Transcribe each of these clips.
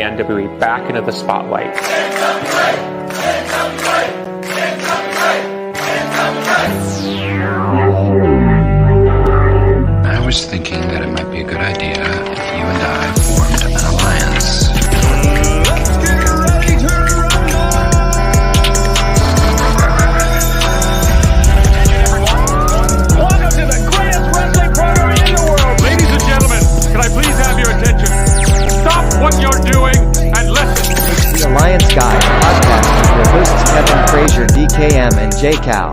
the NWA back into the spotlight. I was thinking that it might be a good idea if you and I formed an alliance. Let's get ready to rumble! Welcome to the greatest wrestling program in the world. Ladies and gentlemen, can I please have your attention? Stop what you're doing and listen. The Alliance Guys podcast with your hosts Kevin Frazier, DKM, and J Cal.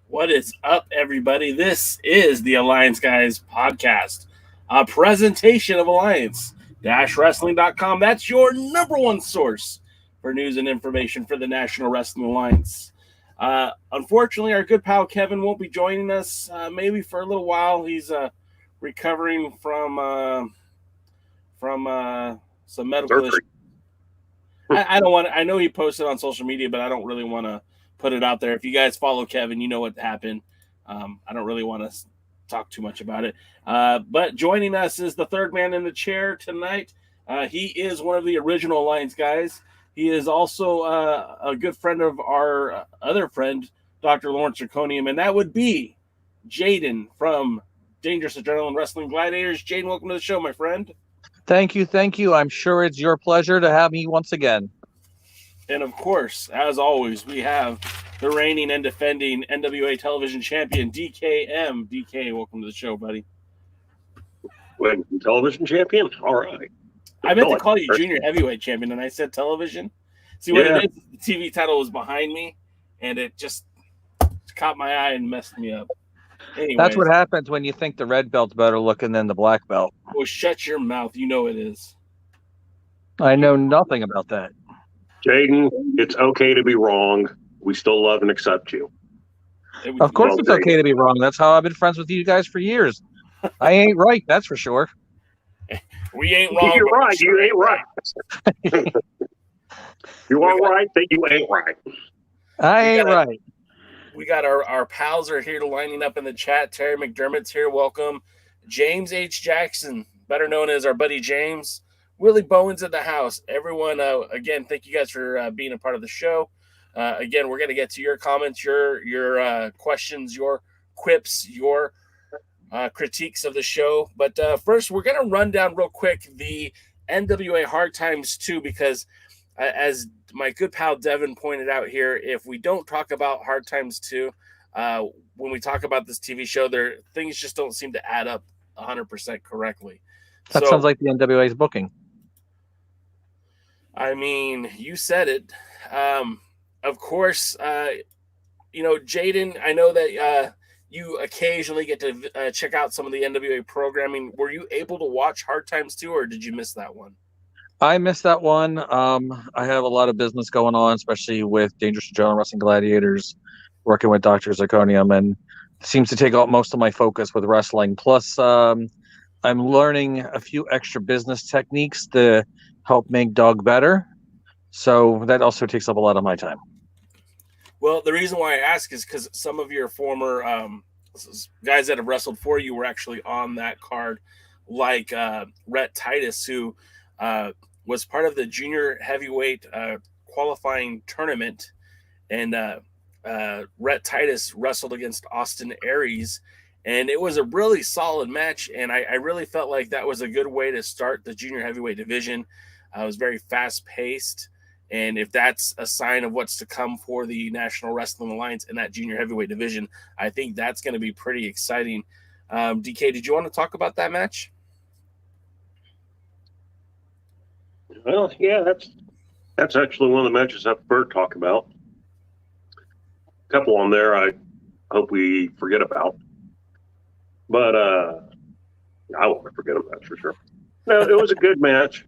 What is up, everybody? This is the Alliance Guys podcast, a presentation of Alliance-Wrestling.com. That's your number one source for news and information for the National Wrestling Alliance. Unfortunately, our good pal Kevin won't be joining us maybe for a little while. He's recovering from some medical issues. I don't want. I know he posted on social media, but I don't really want to put it out there. If you guys follow Kevin, you know what happened. I don't really want to talk too much about it. But joining us is the third man in the chair tonight. He is one of the original Alliance guys. He is also a good friend of our other friend, Dr. Lawrence Draconium, and that would be Jaden from Dangerous Adrenaline Wrestling Gladiators. Jaden, welcome to the show, my friend. Thank you. I'm sure it's your pleasure to have me once again. And of course, as always, we have the reigning and defending NWA television champion, DKM. DK, welcome to the show, buddy. When television champion? All right. I meant to call you junior heavyweight champion, and I said television. See, what it is, the TV title was behind me, and it just caught my eye and messed me up. Anyways, that's what happens when you think the red belt's better looking than the black belt. Well, shut your mouth. You know it is. I know nothing about that. Jaden, it's okay to be wrong. We still love and accept you. Of course it's okay to be wrong. That's how I've been friends with you guys for years. I ain't right, that's for sure. We ain't wrong. You're right. You ain't right. You are right, but you ain't right. I ain't right. We got our pals are here lining up in the chat. Terry McDermott's here. Welcome. James H. Jackson, better known as our buddy James. Willie Bowen's in the house. Everyone, again, thank you guys for being a part of the show. Again, we're going to get to your comments, your questions, your quips, your critiques of the show. But first, we're going to run down real quick the NWA Hard Times 2 because, as my good pal Devin pointed out here, if we don't talk about Hard Times 2, when we talk about this TV show, things just don't seem to add up 100% correctly. That sounds like the NWA's booking. I mean, you said it. Of course, Jaden, I know that you occasionally get to check out some of the NWA programming. Were you able to watch Hard Times 2, or did you miss that one? I missed that one. I have a lot of business going on, especially with Dangerous Adrenaline Wrestling Gladiators, working with Dr. Zirconium, and it seems to take out most of my focus with wrestling. Plus, I'm learning a few extra business techniques to help make Doug better. So that also takes up a lot of my time. Well, the reason why I ask is because some of your former guys that have wrestled for you were actually on that card, like Rhett Titus, who was part of the junior heavyweight qualifying tournament. And Rhett Titus wrestled against Austin Aries. And it was a really solid match, and I really felt like that was a good way to start the junior heavyweight division. It was very fast-paced, and if that's a sign of what's to come for the National Wrestling Alliance in that junior heavyweight division, I think that's going to be pretty exciting. DK, did you want to talk about that match? Well, yeah, that's actually one of the matches I prefer to talk about. A couple on there I hope we forget about. But I won't forget them, that's for sure. No, it was a good match.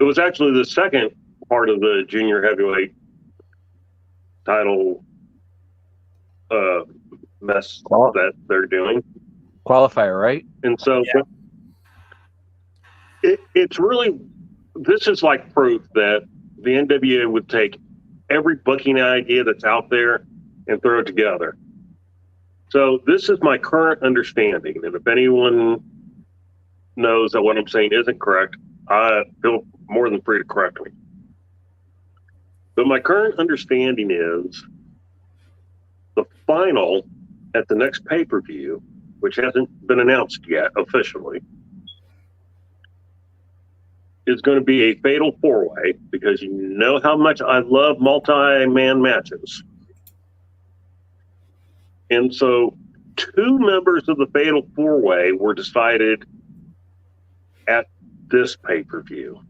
It was actually the second part of the junior heavyweight title mess that they're doing. Qualifier, right? And so it's really, this is like proof that the NWA would take every booking idea that's out there and throw it together. So this is my current understanding, and if anyone knows that what I'm saying isn't correct, feel more than free to correct me. But my current understanding is the final at the next pay-per-view, which hasn't been announced yet officially, is going to be a fatal four-way, because you know how much I love multi-man matches. And so 2 members of the fatal four-way were decided at this pay-per-view.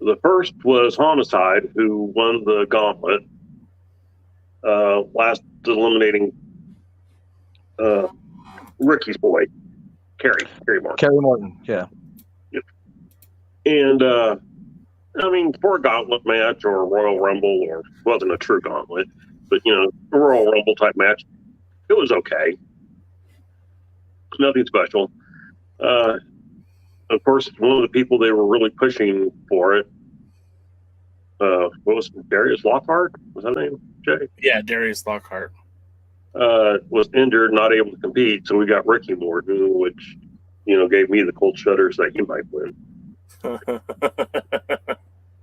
The first was Homicide, who won the gauntlet, last eliminating Ricky's boy, Kerry Morton. Kerry Morton, yeah. And I mean, for a gauntlet match or a Royal Rumble, or wasn't a true gauntlet, but a Royal Rumble type match, it was okay. Nothing special. Of course, one of the people they were really pushing for it, what was it, Darius Lockhart? Was that name, Jay? Yeah, Darius Lockhart. Was injured, not able to compete, so we got Ricky Morton, which, gave me the cold shudders that he might win. But,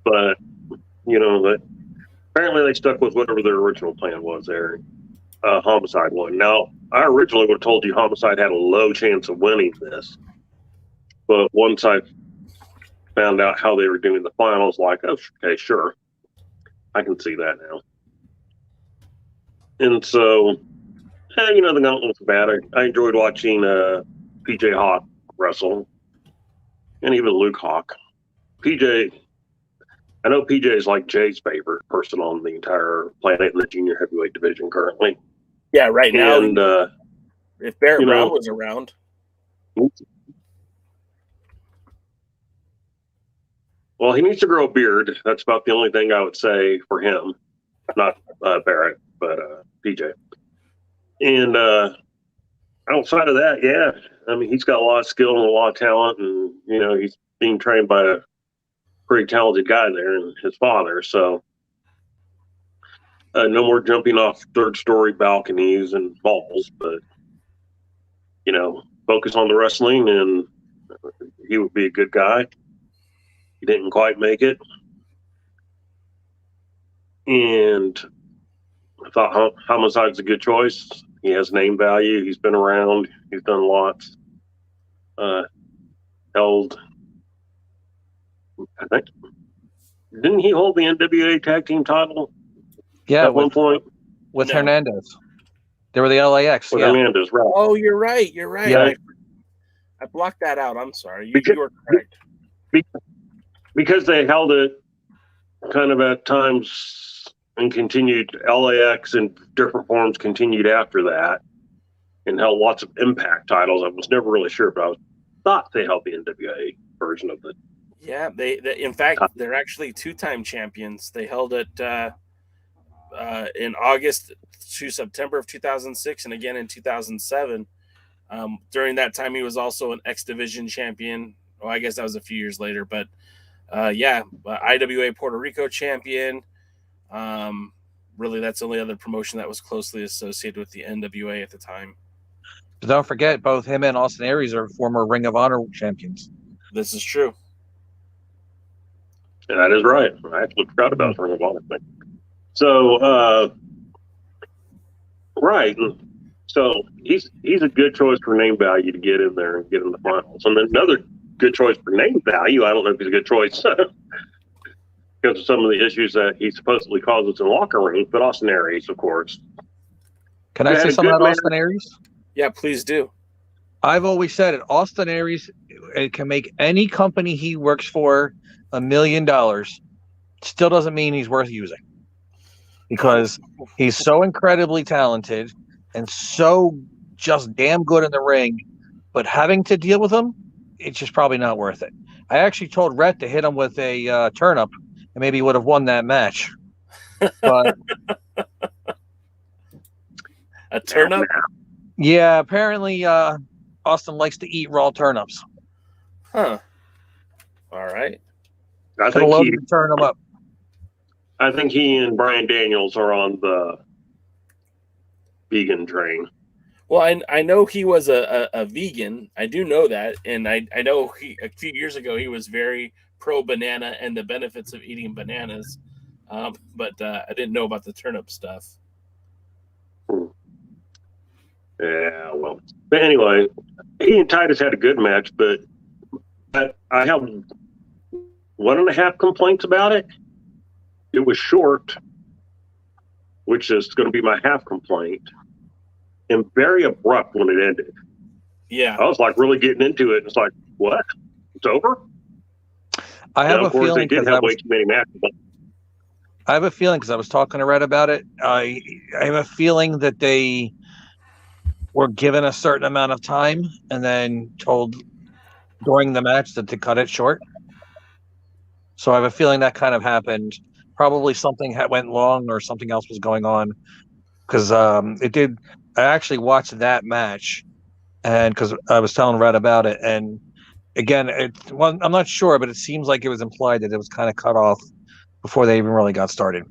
that apparently they stuck with whatever their original plan was there. Homicide won. Now, I originally would have told you Homicide had a low chance of winning this. But once I found out how they were doing the finals, like, okay, sure. I can see that now. And so, the gauntlet was bad. I enjoyed watching PJ Hawk wrestle, and even Luke Hawk. I know PJ is like Jay's favorite person on the entire planet in the junior heavyweight division currently. Yeah, right now. And if Barrett Brown was around. Well, he needs to grow a beard. That's about the only thing I would say for him. Not Barrett, but PJ. And outside of that, yeah. I mean, he's got a lot of skill and a lot of talent, and, he's being trained by a pretty talented guy there, and his father. So no more jumping off third-story balconies and balls, but, focus on the wrestling, and he would be a good guy. He didn't quite make it. And I thought Homicide's a good choice. He has name value. He's been around. He's done lots. Held, I think, didn't he hold the NWA tag team title? Yeah, at one point with Hernandez. They were the LAX. With yeah. Hernandez, right? Oh, you're right. Yeah. I blocked that out. I'm sorry. Because- you were correct. Because they held it kind of at times and continued, LAX in different forms continued after that, and held lots of Impact titles. I was never really sure, but I thought they held the NWA version of it. Yeah, they in fact, they're actually 2-time champions. They held it in August to September of 2006, and again in 2007. During that time, he was also an X Division champion. Well, I guess that was a few years later, but IWA Puerto Rico champion. Really, that's the only other promotion that was closely associated with the NWA at the time. But don't forget, both him and Austin Aries are former Ring of Honor champions. This is true. And that is right. I actually forgot about the Ring of Honor thing. So, right. So he's a good choice for name value to get in there and get in the finals. And then another good choice for name value, I don't know if he's a good choice because of some of the issues that he supposedly causes in locker rooms, but Austin Aries, of course. Can I say something about Austin Aries? Yeah, please do. I've always said it. Austin Aries can make any company he works for $1 million. Still doesn't mean he's worth using, because he's so incredibly talented and so just damn good in the ring. But having to deal with him, it's just probably not worth it. I actually told Rhett to hit him with a turnip, and maybe he would have won that match. But a turnip? Yeah, apparently Austin likes to eat raw turnips. Huh. All right. I think he turn them up. I think he and Brian Daniels are on the vegan train. Well, I know he was a vegan. I do know that, and I know a few years ago he was very pro banana and the benefits of eating bananas, but I didn't know about the turnip stuff. Yeah, well, but anyway, he and Titus had a good match, but I have 1.5 complaints about it. It was short, which is going to be my half complaint, and very abrupt when it ended. Yeah, I was like really getting into it. And it's like, what? It's over? I have a of course, feeling they did have way too many matches. I have a feeling because I was talking to Red about it. I have a feeling that they were given a certain amount of time and then told during the match that to cut it short. So I have a feeling that kind of happened. Probably something went long or something else was going on because it did. I actually watched that match, and because I was telling Red about it, and again, I'm not sure, but it seems like it was implied that it was kind of cut off before they even really got started.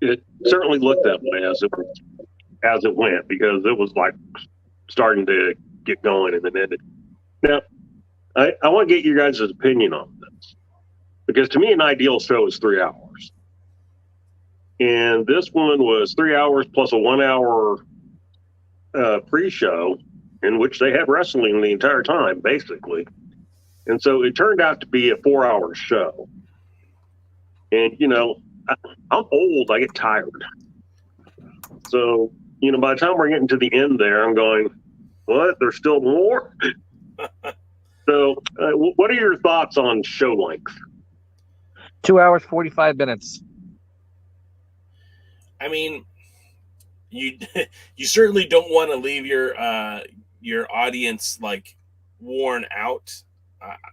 It certainly looked that way as it went, because it was like starting to get going and then ended. Now, I want to get your guys' opinion on this, because to me, an ideal show is 3 hours. And this one was 3 hours plus a 1 hour pre-show in which they had wrestling the entire time, basically. And so it turned out to be a 4-hour show. And, you know, I'm old, I get tired. So, you know, by the time we're getting to the end there, I'm going, what? There's still more? So, what are your thoughts on show length? 2 hours, 45 minutes. I mean, you certainly don't want to leave your audience like worn out.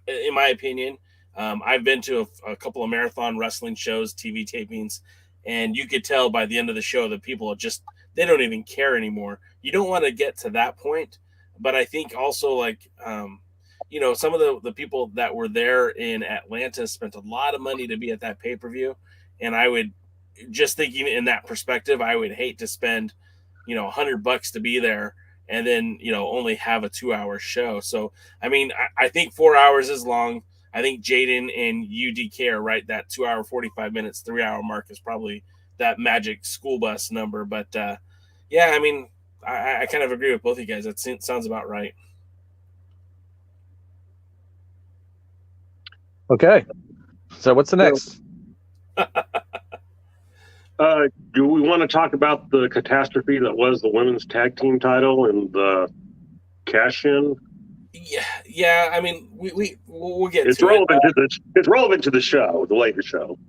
In my opinion, I've been to a couple of marathon wrestling shows, TV tapings, and you could tell by the end of the show that people are just, they don't even care anymore. You don't want to get to that point, but I think also like, you know, some of the people that were there in Atlanta spent a lot of money to be at that pay-per-view. And I would, just thinking in that perspective, I would hate to spend, you know, $100 to be there and then, you know, only have a 2-hour show. So, I mean, I think 4 hours is long. I think Jaden and UDK are right. That 2 hour, 45 minutes, 3 hour mark is probably that magic school bus number. But yeah, I mean, I kind of agree with both of you guys. That sounds about right. Okay. So what's the next? Do we want to talk about the catastrophe that was the women's tag team title and the cash-in? Yeah. I mean, we'll get. It's relevant to this. It's relevant to the show, the later show.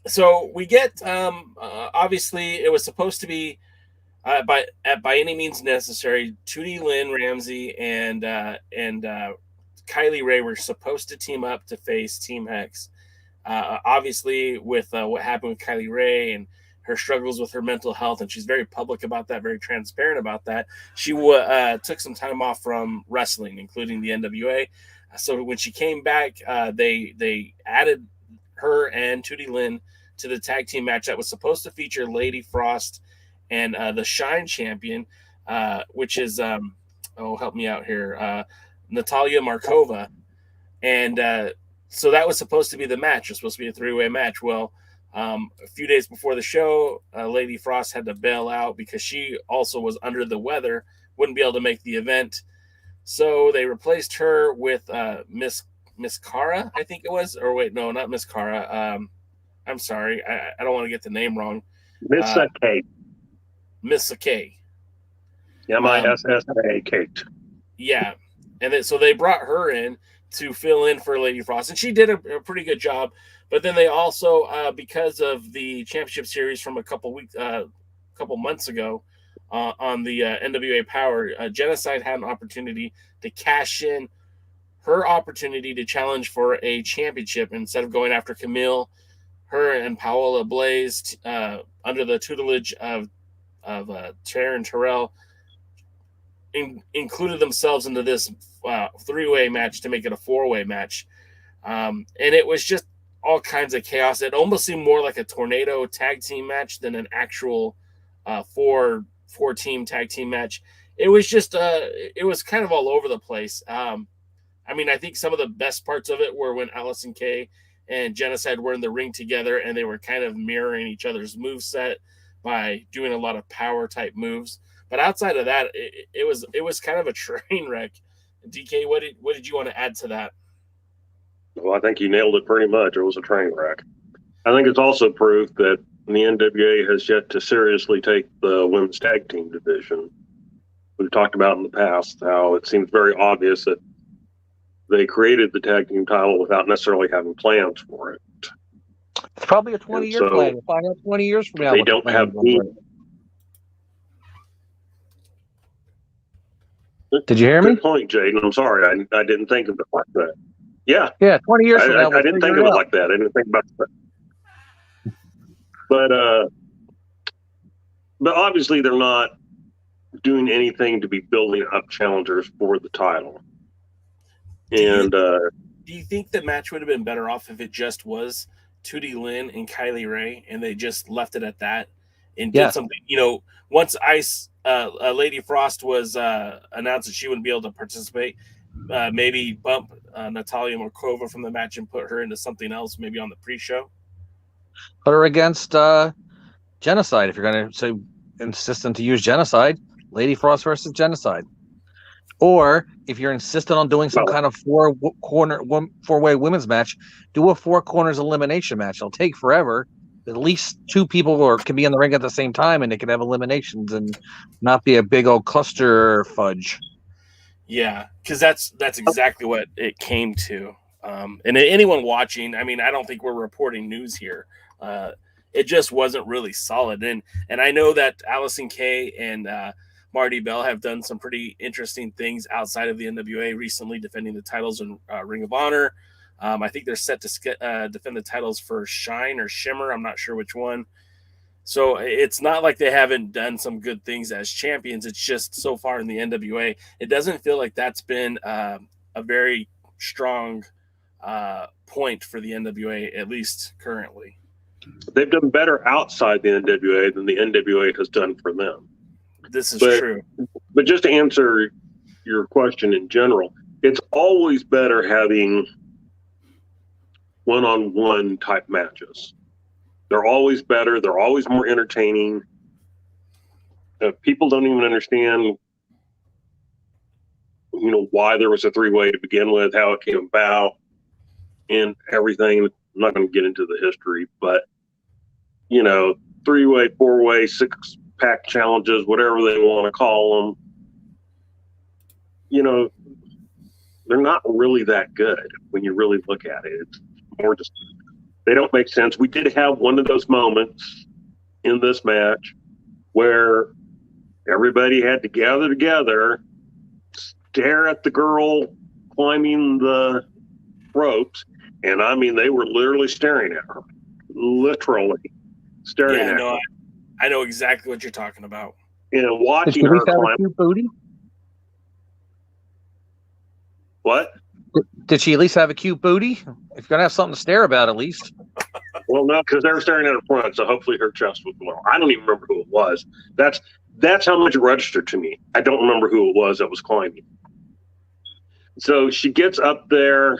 So we get. Obviously, it was supposed to be by any means necessary. Tootie Lynn Ramsey and Kylie Ray were supposed to team up to face Team Hex. Obviously, with what happened with Kylie Ray and her struggles with her mental health, and she's very public about that, very transparent about that. She took some time off from wrestling, including the NWA. So when she came back, they added her and Tootie Lynn to the tag team match that was supposed to feature Lady Frost and the Shine champion, which is help me out here, Natalia Markova, and so that was supposed to be the match. It was supposed to be a 3-way match. Well, a few days before the show, Lady Frost had to bail out because she also was under the weather, wouldn't be able to make the event. So they replaced her with Miss Cara, I think it was. Or wait, no, not Miss Cara. I'm sorry. I don't want to get the name wrong. Miss Kate. Miss Kate. MISSA Kate. Yeah. And then, so they brought her in to fill in for Lady Frost, and she did a pretty good job. But then they also, because of the championship series from a couple months ago on the NWA Power, Genocide had an opportunity to cash in her opportunity to challenge for a championship instead of going after Camille. Her and Paola Blaze, under the tutelage of Tara and Terrell, included themselves into this 3-way match to make it a 4-way match. And it was just all kinds of chaos. It almost seemed more like a tornado tag team match than an actual 4 4-team tag team match. It was just it was kind of all over the place. I mean, I think some of the best parts of it were when Allison Kay and Genocide were in the ring together, and they were kind of mirroring each other's moveset by doing a lot of power type moves. But outside of that, it was kind of a train wreck. DK, what did you want to add to that? Well, I think you nailed it pretty much. It was a train wreck. I think it's also proof that the NWA has yet to seriously take the women's tag team division. We've talked about in the past how it seems very obvious that they created the tag team title without necessarily having plans for it. It's probably a 20-year plan. We'll find out 20 years from now. They don't have team. Did you hear me? Good point, Jaden. I'm sorry. I didn't think of it like that. Yeah. Yeah, 20 years from now. I didn't think of it like that. I didn't think about that. But obviously they're not doing anything to be building up challengers for the title. And do you think the match would have been better off if it just was Tootie Lynn and Kylie Ray and they just left it at that and did something, once Lady Frost was announced that she wouldn't be able to participate, maybe bump Natalia Markova from the match and put her into something else, maybe on the pre-show? Put her against Genocide. If you're going to insistent to use Genocide, Lady Frost versus Genocide. Or if you're insistent on doing some kind of four-way women's match, do a 4 corners elimination match. It'll take forever. At least 2 people can be in the ring at the same time, and they can have eliminations and not be a big old cluster fudge. Yeah, because that's exactly what it came to. And anyone watching, I mean, I don't think we're reporting news here. It just wasn't really solid. And I know that Allison Kay and Marty Bell have done some pretty interesting things outside of the NWA recently, defending the titles in Ring of Honor. I think they're set to defend the titles for Shine or Shimmer. I'm not sure which one. So it's not like they haven't done some good things as champions. It's just so far in the NWA, it doesn't feel like that's been a very strong point for the NWA, at least currently. They've done better outside the NWA than the NWA has done for them. This is true. But just to answer your question in general, it's always better having one-on-one type matches. They're always better. They're always more entertaining. People don't even understand, why there was a 3-way to begin with, how it came about, and everything. I'm not going to get into the history, but 3-way, 4-way, 6-pack challenges, whatever they want to call them. They're not really that good when you really look at it. It's more just they don't make sense. We did have one of those moments in this match where everybody had to gather together, stare at the girl climbing the ropes, and I mean, they were literally staring at her. Literally staring at her. I know exactly what you're talking about. And watching her climb. Booty? What? Did she at least have a cute booty? If you're going to have something to stare about, at least. Well, no, because they were staring at her front, so hopefully her chest was below. I don't even remember who it was. That's how much it registered to me. I don't remember who it was that was climbing. So she gets up there,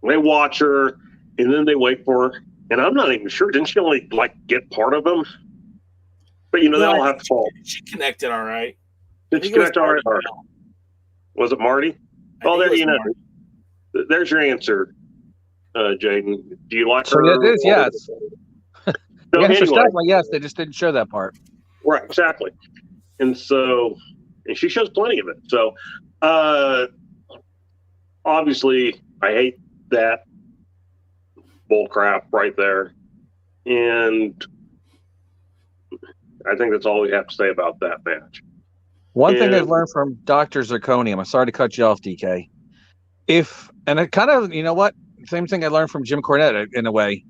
they watch her, and then they wait for her. And I'm not even sure. Didn't she only, get part of them? But, they all have to fall. She connected all right. Did she connect all right? Was it Marty? Oh, there there's your answer, Jaden. Do you like her? So it is, yes. So the answer's anyway, definitely yes. They just didn't show that part. Right, exactly. And she shows plenty of it. So, obviously, I hate that bull crap right there. And I think that's all we have to say about that match. One thing I've learned from Dr. Zirconium, I'm sorry to cut you off, DK. And it kind of, same thing I learned from Jim Cornette in a way.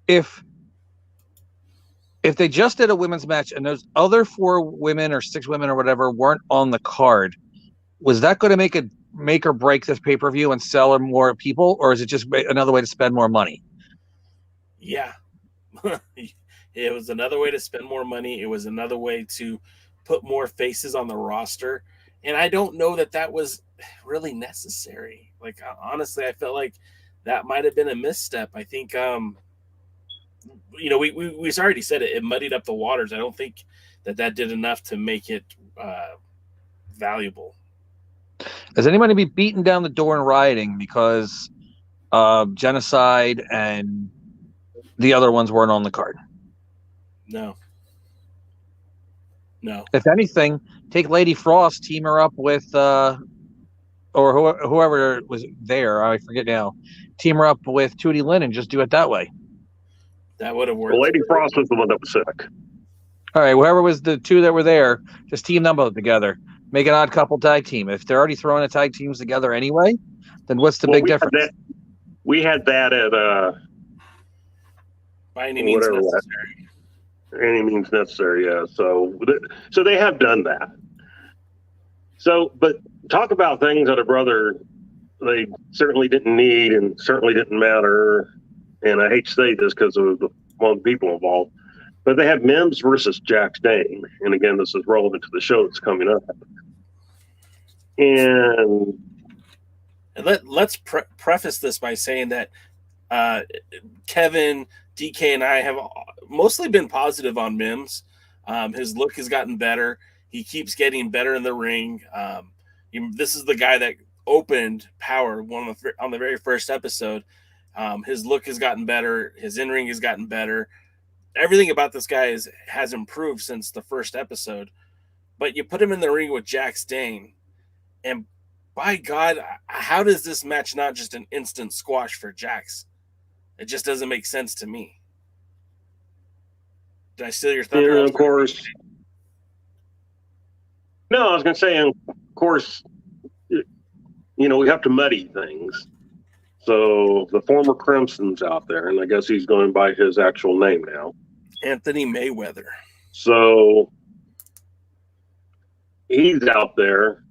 If they just did a women's match and those other 4 women or 6 women or whatever weren't on the card, was that going to make or break this pay-per-view and sell more people, or is it just another way to spend more money? Yeah. It was another way to spend more money. It was another way to put more faces on the roster. And I don't know that was really necessary. Like, honestly, I felt like that might have been a misstep. I think, we already said it muddied up the waters. I don't think that did enough to make it valuable. Is anybody be beaten down the door in rioting because Genocide and the other ones weren't on the card? No. If anything, take Lady Frost, team her up with or whoever was there, I forget now, team her up with Tootie Lynn and just do it that way. That would have worked. Well, Lady Frost was the one that was sick. All right, whoever was the two that were there, just team them both together. Make an odd couple tag team. If they're already throwing the tag teams together anyway, then what's the big difference? We had that at by any means necessary. Any means necessary, yeah. So they have done that. So, but talk about things that a brother they certainly didn't need and certainly didn't matter. And I hate to say this because of the one people involved, but they have Mims versus Jack Dane. And again, this is relevant to the show that's coming up. And let's preface this by saying that Kevin, DK, and I have mostly been positive on Mims. His look has gotten better. He keeps getting better in the ring. This is the guy that opened Power on the very first episode. His look has gotten better. His in-ring has gotten better. Everything about this guy has improved since the first episode. But you put him in the ring with Jack Dane, and by God, how does this match not just an instant squash for Jax? It just doesn't make sense to me. Did I steal your thunder? Yeah, of course. No, I was going to say, of course, we have to muddy things. So the former Crimson's out there, and I guess he's going by his actual name now. Anthony Mayweather. So he's out there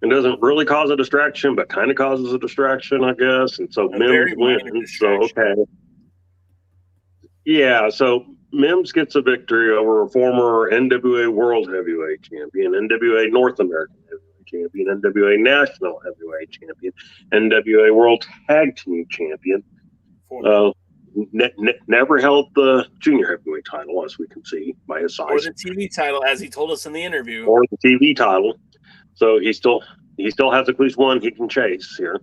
and doesn't really cause a distraction, but kind of causes a distraction, I guess. And so Mims wins. So, okay. Yeah, so Mims gets a victory over a former NWA World Heavyweight Champion, NWA North American Heavyweight Champion, NWA National Heavyweight Champion, NWA World Tag Team Champion. Never held the junior heavyweight title, as we can see by his size. Or the TV title, as he told us in the interview. Or the TV title. So he still has at least one he can chase here.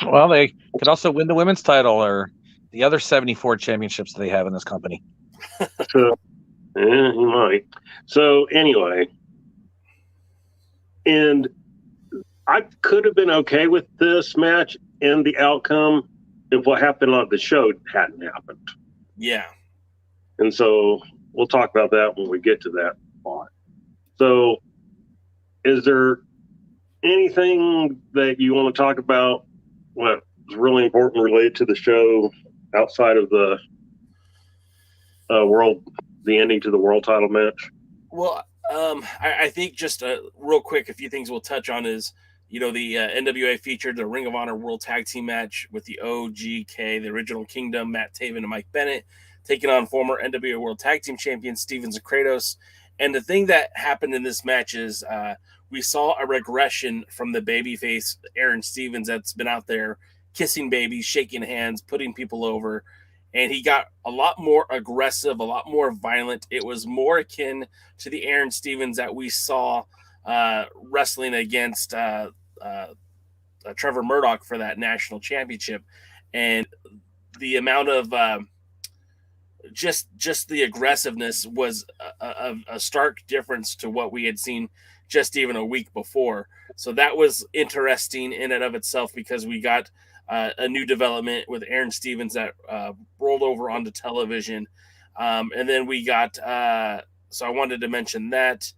Well, they could also win the women's title or the other 74 championships that they have in this company. So, yeah, he might. So anyway, and I could have been okay with this match and the outcome if what happened on the show hadn't happened. Yeah. And so we'll talk about that when we get to that part. So is there anything that you want to talk about what is really important related to the show outside of the the ending to the world title match? Well, I think just real quick, a few things we'll touch on is, the NWA featured the Ring of Honor World Tag Team match with the OGK, the Original Kingdom, Matt Taven and Mike Bennett, taking on former NWA World Tag Team champions Stevens and Kratos. And the thing that happened in this match is we saw a regression from the babyface Aaron Stevens that's been out there kissing babies, shaking hands, putting people over. And he got a lot more aggressive, a lot more violent. It was more akin to the Aaron Stevens that we saw wrestling against Trevor Murdoch for that national championship. And the amount of just the aggressiveness was a stark difference to what we had seen just even a week before. So that was interesting in and of itself because we got a new development with Aaron Stevens that rolled over onto television. And then we got, so I wanted to mention that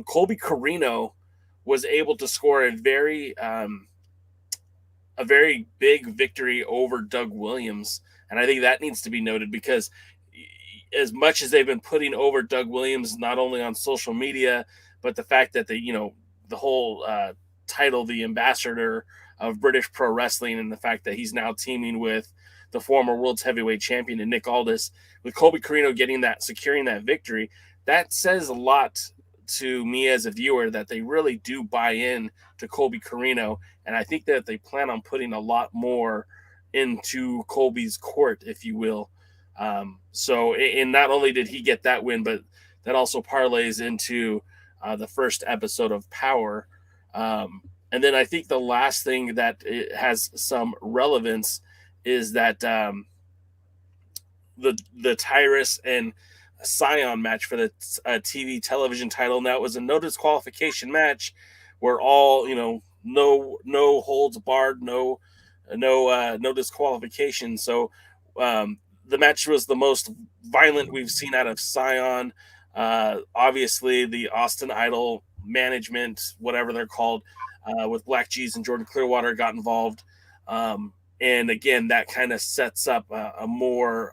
Colby Corino was able to score a very big victory over Doug Williams. And I think that needs to be noted because as much as they've been putting over Doug Williams, not only on social media, but the fact that the whole title, the ambassador of British Pro Wrestling, and the fact that he's now teaming with the former world's heavyweight champion and Nick Aldis, with Colby Corino securing that victory, that says a lot to me as a viewer that they really do buy in to Colby Corino, and I think that they plan on putting a lot more into Colby's court, if you will. So, and not only did he get that win, but that also parlays into the first episode of Power. And then I think the last thing that it has some relevance is that the Tyrus and Scion match for the TV television title. And that was a no disqualification match where all, no holds barred, no disqualification. So the match was the most violent we've seen out of Scion. Obviously, the Austin Idol management, whatever they're called, with Black G's and Jordan Clearwater got involved. And again, that kind of sets up a more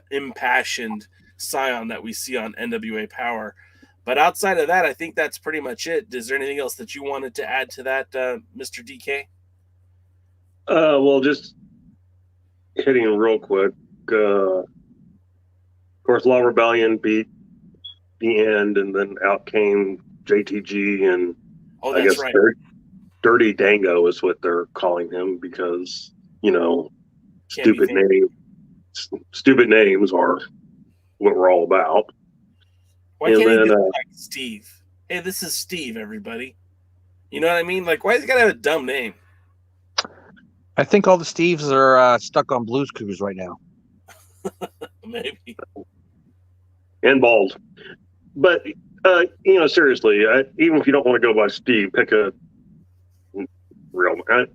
impassioned Scion that we see on NWA Power. But outside of that, I think that's pretty much it. Is there anything else that you wanted to add to that, Mr. DK? Well, just hitting real quick. Of course, Law Rebellion beat the end, and then out came JTG, and I guess right. Dirty Dango is what they're calling him because, stupid names are what we're all about. Why can't he do like Steve? Hey, this is Steve, everybody. You know what I mean? Like, why has he got to have a dumb name? I think all the Steves are stuck on Blue's Clues right now. Maybe. And bald. But, seriously, even if you don't want to go by Steve, pick a real. I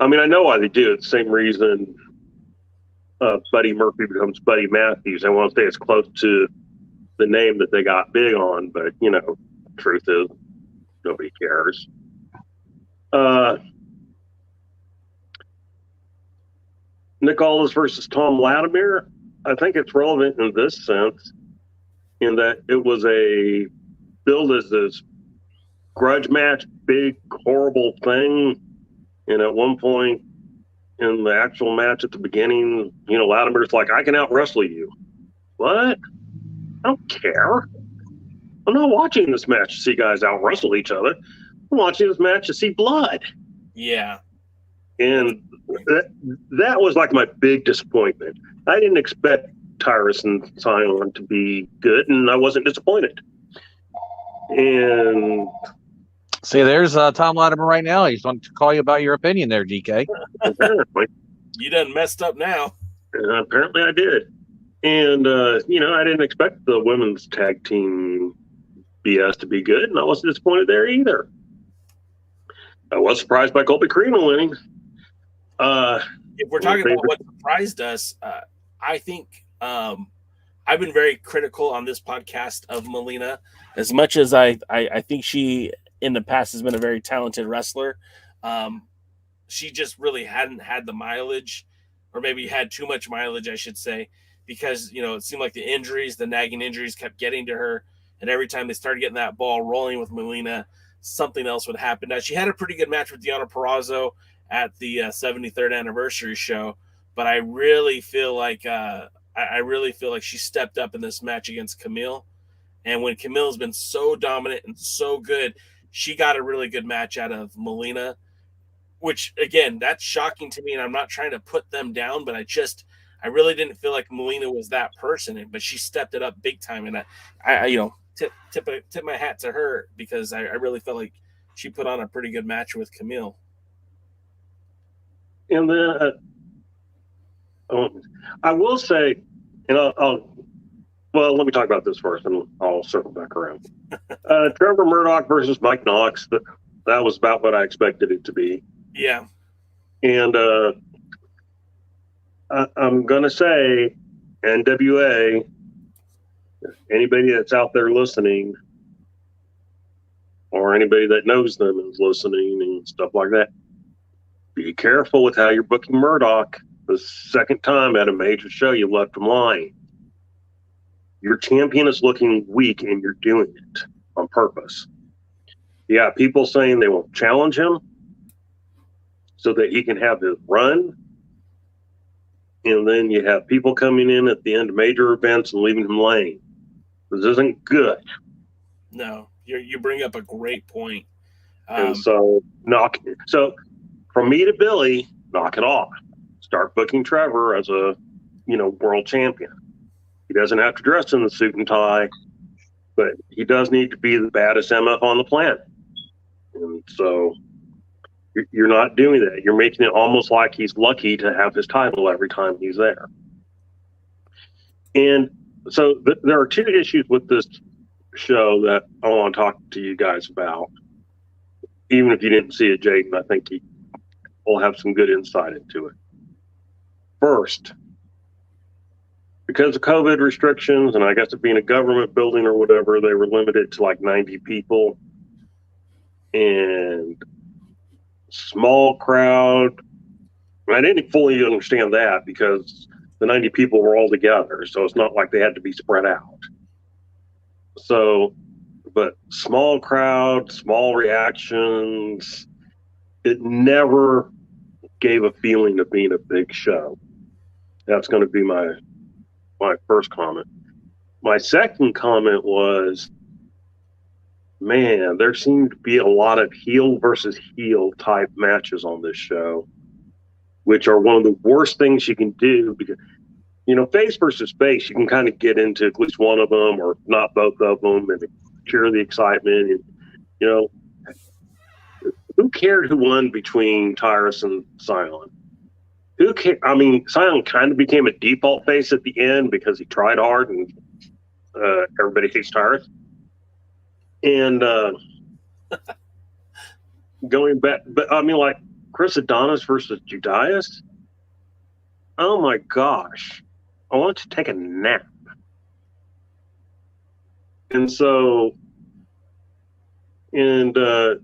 know why they do it. The same reason Buddy Murphy becomes Buddy Matthews. I want to stay as close to the name that they got big on, but, truth is, nobody cares. Nick Aldis versus Tom Latimer, I think it's relevant in this sense, in that it was a billed as this grudge match, big, horrible thing. And at one point in the actual match at the beginning, Latimer's like, I can out-wrestle you. What? I don't care. I'm not watching this match to see guys out-wrestle each other. I'm watching this match to see blood. Yeah. And that was like my big disappointment. I didn't expect Tyrus and Scion to be good, and I wasn't disappointed. And see, there's Tom Latimer right now. He's going to call you about your opinion there, DK. Apparently. You done messed up now. Apparently I did. And, I didn't expect the women's tag team BS to be good, and I wasn't disappointed there either. I was surprised by Colby Corino winning. If we're talking about what surprised us, I think I've been very critical on this podcast of Melina. As much as I think she in the past has been a very talented wrestler, she just really hadn't had the mileage, or maybe had too much mileage, I should say, because it seemed like the nagging injuries kept getting to her, and every time they started getting that ball rolling with Melina, something else would happen. Now, she had a pretty good match with Deonna Purrazzo at the 73rd anniversary show, but I really feel like she stepped up in this match against Camille. And when Camille's been so dominant and so good, she got a really good match out of Melina, which, again, that's shocking to me, and I'm not trying to put them down, but I really didn't feel like Melina was that person, but she stepped it up big time, and I tip my hat to her, because I really felt like she put on a pretty good match with Camille. And then I will say, and let me talk about this first, and I'll circle back around. Trevor Murdoch versus Mike Knox, that was about what I expected it to be. Yeah. And I'm going to say, NWA, anybody that's out there listening, or anybody that knows them is listening and stuff like that, be careful with how you're booking Murdoch. The second time at a major show, you left him lying. Your champion is looking weak, and you're doing it on purpose. Yeah, people saying they will challenge him so that he can have his run. And then you have people coming in at the end of major events and leaving him laying. This isn't good. No, you bring up a great point. And so from me to Billy, knock it off. Start booking Trevor as a, world champion. He doesn't have to dress in the suit and tie, but he does need to be the baddest MF on the planet. And so you're not doing that. You're making it almost like he's lucky to have his title every time he's there. And so there are two issues with this show that I want to talk to you guys about. Even if you didn't see it, Jaden, I think you will have some good insight into it. First, because of COVID restrictions, and I guess it being a government building or whatever, they were limited to like 90 people. And small crowd. I didn't fully understand that because the 90 people were all together, so it's not like they had to be spread out. So, but small crowd, small reactions, it never gave a feeling of being a big show. That's going to be my first comment. My second comment was, man, there seemed to be a lot of heel versus heel type matches on this show, which are one of the worst things you can do because, face versus face, you can kind of get into at least one of them or not both of them and cure the excitement. And, who cared who won between Tyrus and Cylon? Who cared? I mean, Cylon kind of became a default face at the end because he tried hard and everybody hates Tyrus. And going back, but I mean, like Chris Adonis versus Judas. Oh my gosh, I want to take a nap. And so, I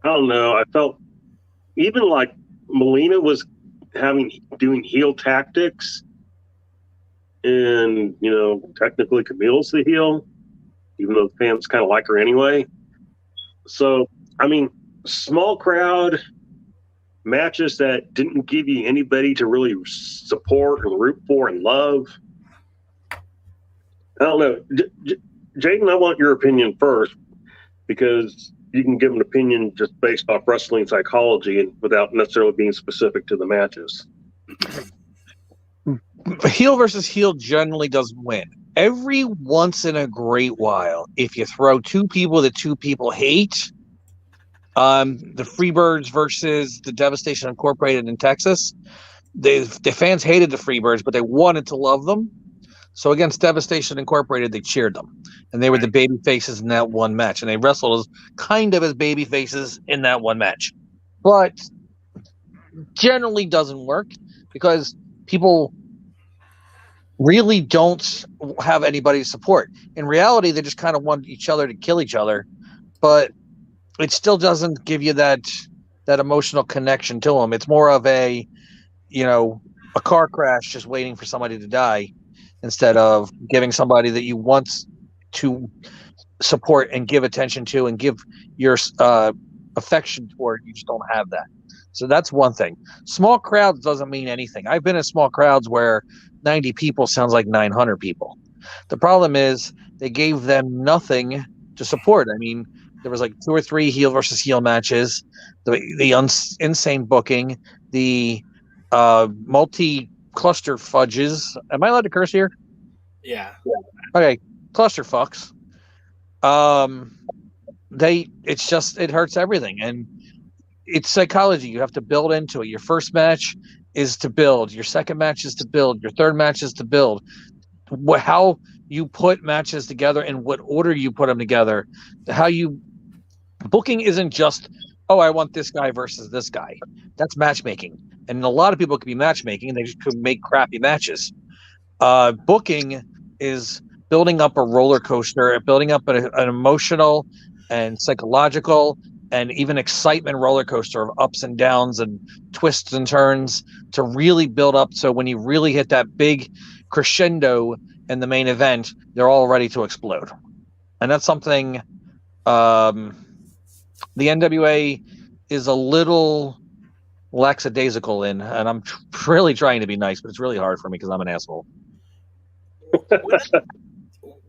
don't know. I felt even like Melina was doing heel tactics. And, technically Camille's the heel, even though the fans kind of like her anyway. So, I mean, small crowd matches that didn't give you anybody to really support and root for and love. I don't know. Jaden, I want your opinion first because you can give an opinion just based off wrestling psychology and without necessarily being specific to the matches. Heel versus heel generally doesn't win. Every once in a great while, if you throw two people that two people hate, the Freebirds versus the Devastation Incorporated in Texas, the fans hated the Freebirds, but they wanted to love them. So against Devastation Incorporated, they cheered them. And they were the baby faces in that one match. And they wrestled as kind of as baby faces in that one match. But generally doesn't work because people really don't have anybody to support. In reality, they just kind of want each other to kill each other, but it still doesn't give you that emotional connection to them. It's more of a car crash just waiting for somebody to die instead of giving somebody that you want to support and give attention to and give your affection toward. You just don't have that. So that's one thing. Small crowds doesn't mean anything. I've been in small crowds where 90 people sounds like 900 people. The problem is they gave them nothing to support. I mean, there was like 2 or 3 heel versus heel matches, the insane booking, the multi-cluster fudges. Am I allowed to curse here? Yeah. Okay, cluster fucks. It hurts everything, and it's psychology. You have to build into it. Your first match is to build. Your second match is to build. Your third match is to build. How you put matches together and what order you put them together. Booking isn't just, I want this guy versus this guy. That's matchmaking. And a lot of people could be matchmaking and they just could make crappy matches. Booking is building up a roller coaster, building up an emotional and psychological and even excitement roller coaster of ups and downs and twists and turns to really build up. So when you really hit that big crescendo in the main event, they're all ready to explode. And that's something the NWA is a little lackadaisical in, and I'm really trying to be nice, but it's really hard for me because I'm an asshole.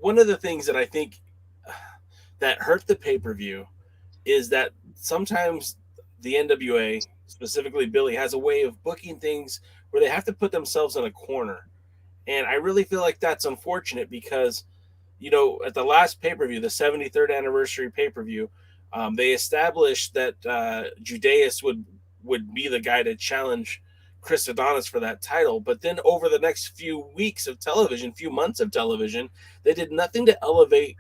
one of the things that I think that hurt the pay-per-view is that sometimes the NWA, specifically Billy, has a way of booking things where they have to put themselves in a corner. And I really feel like that's unfortunate because, at the last pay-per-view, the 73rd anniversary pay-per-view, they established that Judas would be the guy to challenge Chris Adonis for that title. But then over the next few months of television, they did nothing to elevate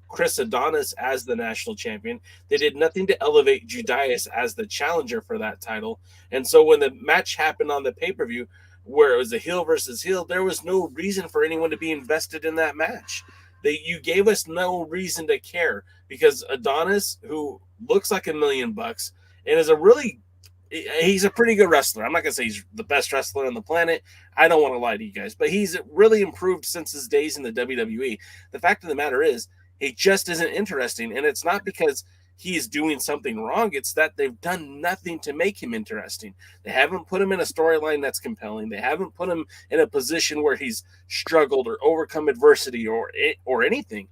Chris Adonis as the national champion. They did nothing to elevate Judas as the challenger for that title. And so when the match happened on the pay-per-view, where it was a heel versus heel, there was no reason for anyone to be invested in that match. You gave us no reason to care because Adonis, who looks like $1 million and is he's a pretty good wrestler. I'm not going to say he's the best wrestler on the planet. I don't want to lie to you guys, but he's really improved since his days in the WWE. The fact of the matter is, he just isn't interesting. And it's not because he's doing something wrong. It's that they've done nothing to make him interesting. They haven't put him in a storyline that's compelling. They haven't put him in a position where he's struggled or overcome adversity or anything.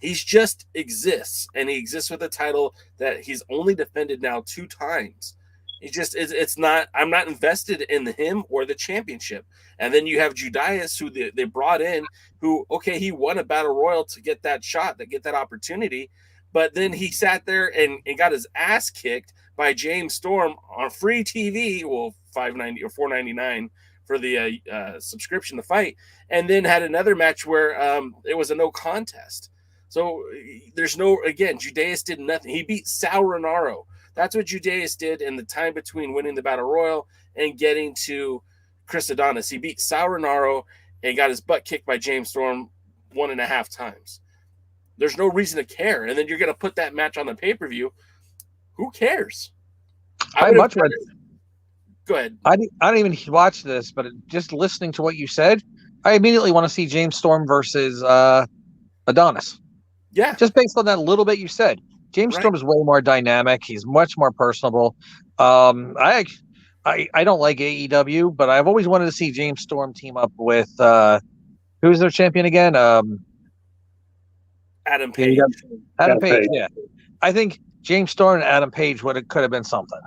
He's just exists, and he exists with a title that he's only defended now 2 times. It's not, I'm not invested in him or the championship. And then you have Judas, who they brought in, who, okay, he won a battle royal to get that shot, to get that opportunity. But then he sat there and got his ass kicked by James Storm on free TV. Well, $5.90 or $4.99 for the subscription to fight. And then had another match where it was a no contest. So there's Judas did nothing. He beat Sal Rinauro. That's what Judas did in the time between winning the Battle Royal and getting to Chris Adonis. He beat Sal Rinauro and got his butt kicked by James Storm 1.5 times. There's no reason to care. And then you're going to put that match on the pay-per-view. Who cares? Go ahead. I didn't even watch this, but just listening to what you said, I immediately want to see James Storm versus Adonis. Yeah. Just based on that little bit you said. James Storm is way more dynamic. He's much more personable. I don't like AEW, but I've always wanted to see James Storm team up with who's their champion again? Adam Page. Adam Page, yeah. I think James Storm and Adam Page could have been something.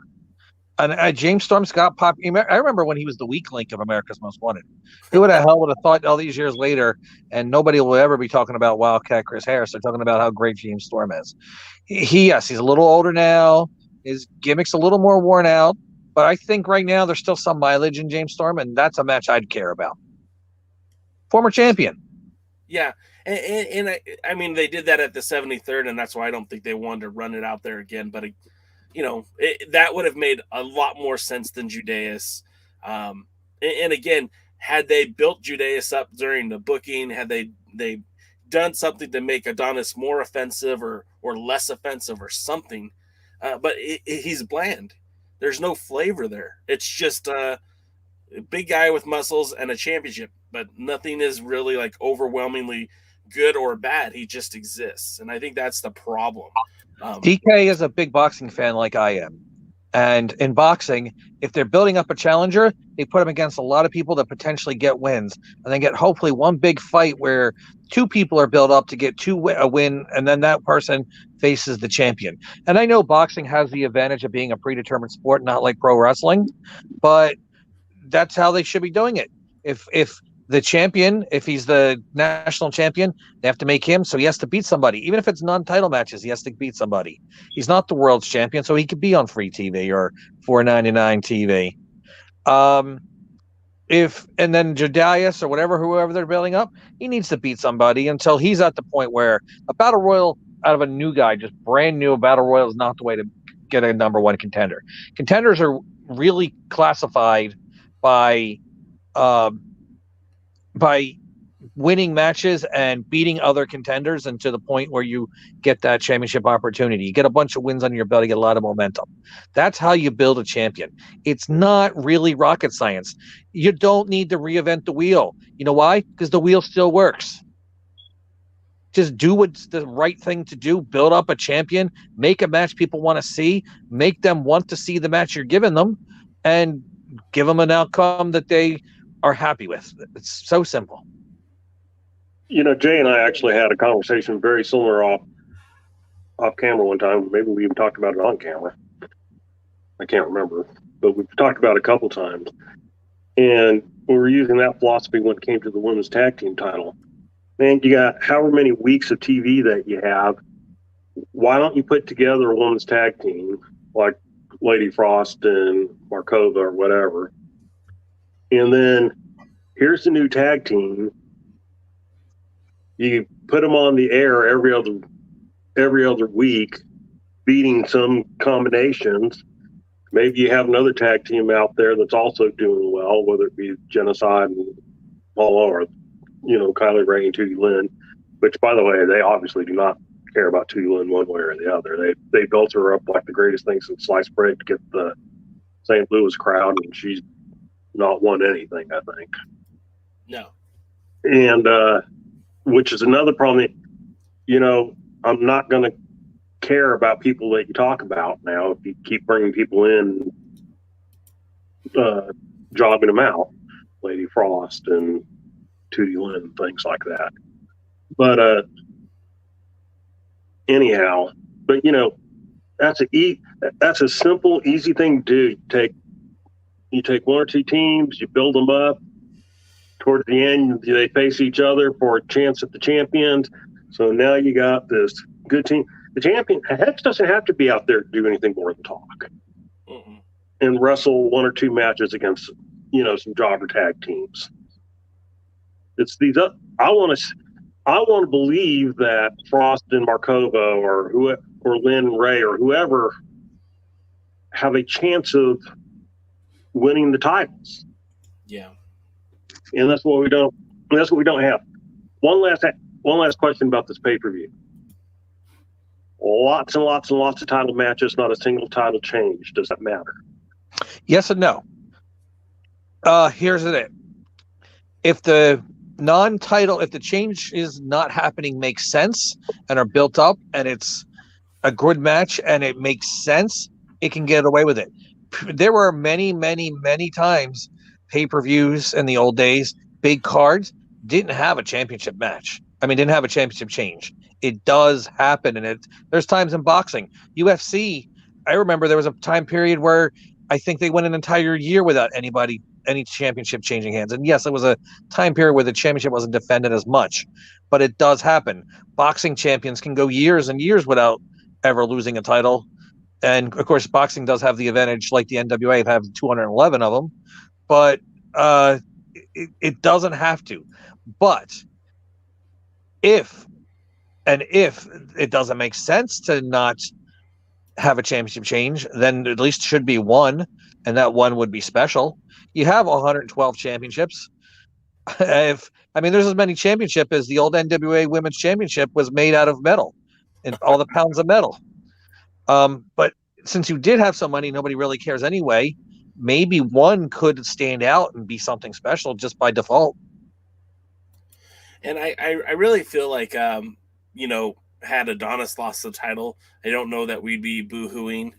And James Storm's got pop. I remember when he was the weak link of America's Most Wanted. Who the hell would have thought all these years later, and nobody will ever be talking about Wildcat Chris Harris. They're talking about how great James Storm is. He's a little older now. His gimmick's a little more worn out. But I think right now there's still some mileage in James Storm, and that's a match I'd care about. Former champion. Yeah. And I mean, they did that at the 73rd, and that's why I don't think they wanted to run it out there again. But that would have made a lot more sense than Judas. And again, had they built Judas up during the booking, had they done something to make Adonis more offensive or less offensive or something, but he's bland. There's no flavor there. It's just a big guy with muscles and a championship, but nothing is really like overwhelmingly good or bad. He just exists, and I think that's the problem. DK is a big boxing fan like I am. And in boxing, if they're building up a challenger, they put him against a lot of people that potentially get wins. And then get hopefully one big fight where 2 people are built up to get a win, and then that person faces the champion. And I know boxing has the advantage of being a predetermined sport, not like pro wrestling, but that's how they should be doing it. If the champion, if he's the national champion, they have to make him, so he has to beat somebody. Even if it's non-title matches, he has to beat somebody. He's not the world's champion, so he could be on free TV or $4.99 TV. And then Judas or whoever they're building up, he needs to beat somebody until he's at the point where a battle royal out of a new guy, just brand new, a battle royal is not the way to get a number 1 contender. Contenders are really classified by winning matches and beating other contenders, and to the point where you get that championship opportunity. You get a bunch of wins under your belt, you get a lot of momentum. That's how you build a champion. It's not really rocket science. You don't need to reinvent the wheel. You know why? Because the wheel still works. Just do what's the right thing to do. Build up a champion, make a match people want to see, make them want to see the match you're giving them, and give them an outcome that they are happy with. It's so simple. Jay and I actually had a conversation very similar off camera one time. Maybe we even talked about it on camera. I can't remember, but we've talked about it a couple times. And we were using that philosophy when it came to the women's tag team title. Man, you got however many weeks of TV that you have. Why don't you put together a women's tag team like Lady Frost and Markova or whatever? And then here's the new tag team. You put them on the air every other week, beating some combinations. Maybe you have another tag team out there that's also doing well, whether it be Genocide and Paul or Kylie Ray and Tootie Lynn, which, by the way, they obviously do not care about Tootie Lynn one way or the other. They built her up like the greatest thing since sliced bread to get the St. Louis crowd, and she's not won anything, I think. No. And which is another problem. I'm not going to care about people that you talk about now if you keep bringing people in, jobbing them out, Lady Frost and Tootie Lynn and things like that. But anyhow, that's a simple, easy thing to do. You take one or two teams, you build them up. Towards the end, they face each other for a chance at the champions. So now you got this good team. The champion, Hex doesn't have to be out there to do anything more than talk and wrestle one or two matches against, some jobber tag teams. It's these. I want to believe that Frost and Markova or Lynn and Ray or whoever have a chance of winning the titles. Yeah. And that's what we don't. That's what we don't have. One last question about this pay-per-view. Lots and lots and lots of title matches, not a single title change. Does that matter? Yes and no. Here's it. If the if the change is not happening, makes sense and are built up, and it's a good match and it makes sense, it can get away with it. There were many, many, many times pay-per-views in the old days, big cards didn't have a championship match. Didn't have a championship change. It does happen, and there's times in boxing. UFC, I remember there was a time period where I think they went an entire year without any championship changing hands. And yes, it was a time period where the championship wasn't defended as much, but it does happen. Boxing champions can go years and years without ever losing a title. And of course, boxing does have the advantage, like the NWA, have 211 of them, but it doesn't have to. But if it doesn't make sense to not have a championship change, then at least should be one, and that one would be special. You have 112 championships. There's as many championship as the old NWA Women's Championship was made out of metal, and all the pounds of metal. But since you did have so many, nobody really cares anyway. Maybe one could stand out and be something special just by default. And I really feel like, had Adonis lost the title, I don't know that we'd be boo-hooing.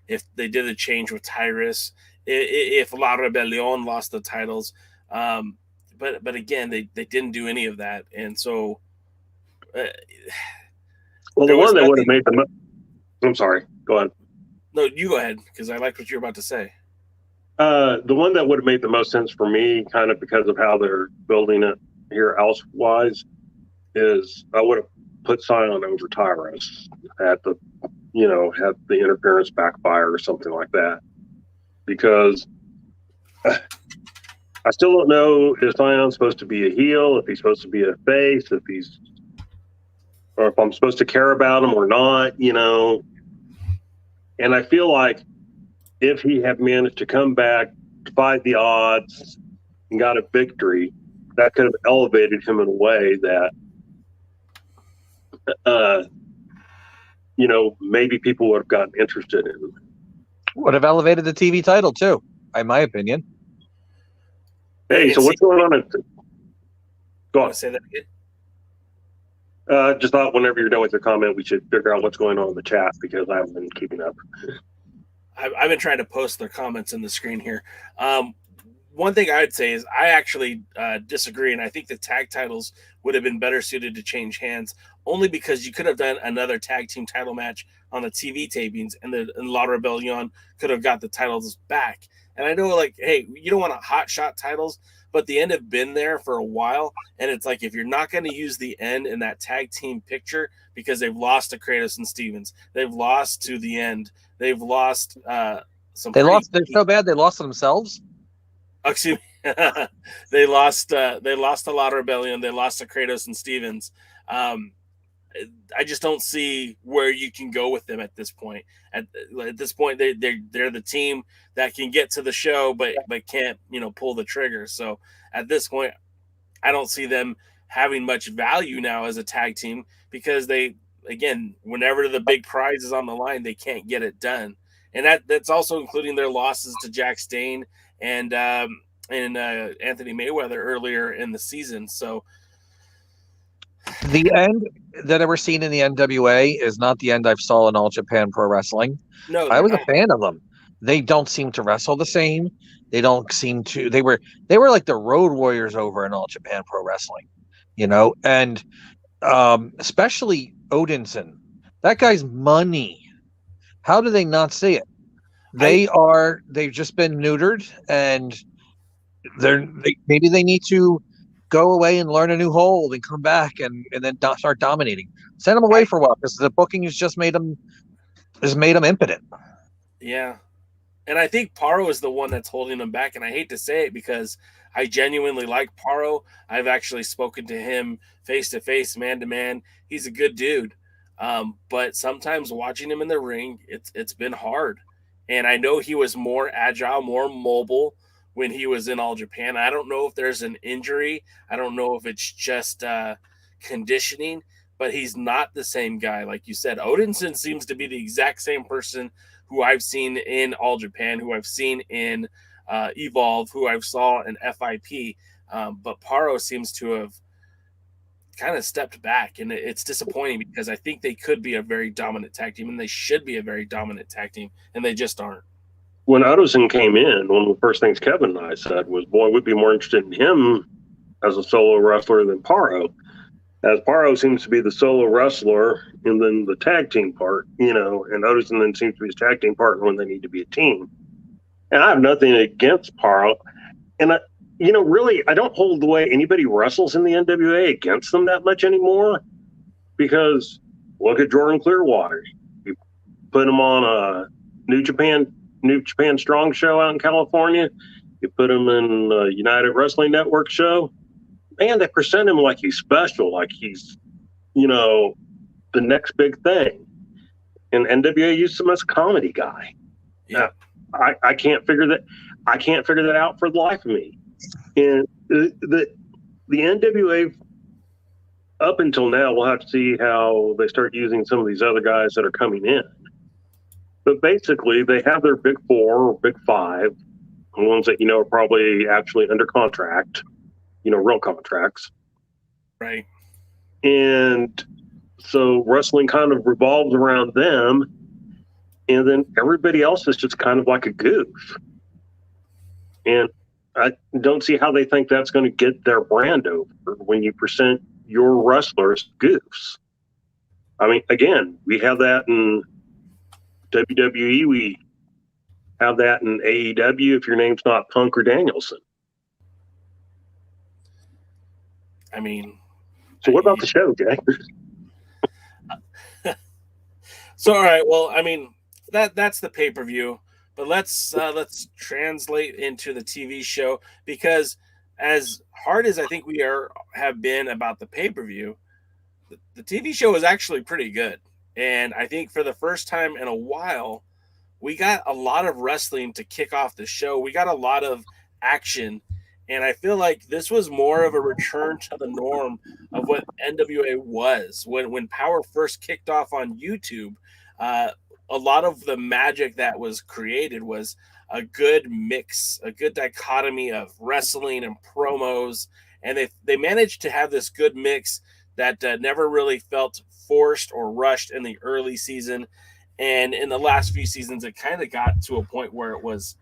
If they did a change with Tyrus, if La Rebellion lost the titles. But again, they didn't do any of that. And so... well, the one that would have made the most... I'm sorry. Go ahead. No, you go ahead, because I liked what you're about to say. The one that would have made the most sense for me, kind of because of how they're building it here elsewise, is I would have put Scion over Tyrus at the interference backfire or something like that. Because I still don't know if Sion's supposed to be a heel, if he's supposed to be a face, or if I'm supposed to care about him or not, And I feel like if he had managed to come back, defied the odds, and got a victory, that could have elevated him in a way that, maybe people would have gotten interested in him. Would have elevated the TV title too, in my opinion. Hey, so what's going on? Go on. Say that again. Just thought whenever you're done with your comment, we should figure out what's going on in the chat because I haven't been keeping up. I've been trying to post their comments in the screen here. one thing I'd say is I actually disagree, and I think the tag titles would have been better suited to change hands, only because you could have done another tag team title match on the TV tapings, and La Rebellion could have got the titles back. And I know, like, hey, you don't want to hot shot titles, but the end have been there for a while, and it's like if you're not going to use the end in that tag team picture because they've lost to Kratos and Stevens, they've lost to the end, they've lost some. They're so bad they lost to themselves. Excuse me. They lost a lot of Rebellion. They lost to Kratos and Stevens. I just don't see where you can go with them at this point. At this point, they're the team that can get to the show, but can't pull the trigger. So at this point, I don't see them having much value now as a tag team because whenever the big prize is on the line, they can't get it done, and that's also including their losses to Jack Dane and Anthony Mayweather earlier in the season. So the end that we're seeing in the NWA is not the end I've saw in All Japan Pro Wrestling. No, I was a fan of them. They don't seem to wrestle the same. They don't seem to. They were like the Road Warriors over in All Japan Pro Wrestling, and especially Odinson. That guy's money. How do they not see it? They've just been neutered, and maybe they need to go away and learn a new hold and come back and then start dominating. Send them away for a while because the booking has just made them impotent. Yeah. And I think Paro is the one that's holding them back. And I hate to say it because I genuinely like Paro. I've actually spoken to him face to face, man to man. He's a good dude. But sometimes watching him in the ring, it's been hard. And I know he was more agile, more mobile when he was in All Japan. I don't know if there's an injury. I don't know if it's just conditioning, but he's not the same guy. Like you said, Odinson seems to be the exact same person who I've seen in All Japan, who I've seen in Evolve, who I've saw in FIP. But Paro seems to have kind of stepped back, and it's disappointing because I think they could be a very dominant tag team, and they should be a very dominant tag team, and they just aren't. When Odinson came in, one of the first things Kevin and I said was, boy, we'd be more interested in him as a solo wrestler than Paro, as Paro seems to be the solo wrestler and then the tag team part, and Odinson then seems to be his tag team partner when they need to be a team. And I have nothing against Paro. And, really, I don't hold the way anybody wrestles in the NWA against them that much anymore because look at Jordan Clearwater. You put him on a New Japan Strong show out in California. You put him in a United Wrestling Network show. Man, they present him like he's special, like he's, the next big thing. And NWA used him as a comedy guy. Yeah, I can't figure that. I can't figure that out for the life of me. And the NWA up until now, we'll have to see how they start using some of these other guys that are coming in. But basically, they have their big four or big five, the ones that are probably actually under contract, real contracts. Right. And so wrestling kind of revolves around them, and then everybody else is just kind of like a goof. And I don't see how they think that's going to get their brand over when you present your wrestlers goofs. I mean, again, we have that in WWE, we have that in AEW if your name's not Punk or Danielson. I mean, so what about the show, Jay? So all right, well, I mean that's the pay-per-view, but let's translate into the TV show, because as hard as I think we have been about the pay-per-view, the TV show is actually pretty good. And I think for the first time in a while, we got a lot of wrestling to kick off the show. We got a lot of action. And I feel like this was more of a return to the norm of what NWA was. When Power first kicked off on YouTube, a lot of the magic that was created was a good mix, a good dichotomy of wrestling and promos. And they managed to have this good mix that never really felt forced or rushed in the early season. And in the last few seasons, it kind of got to a point where it was,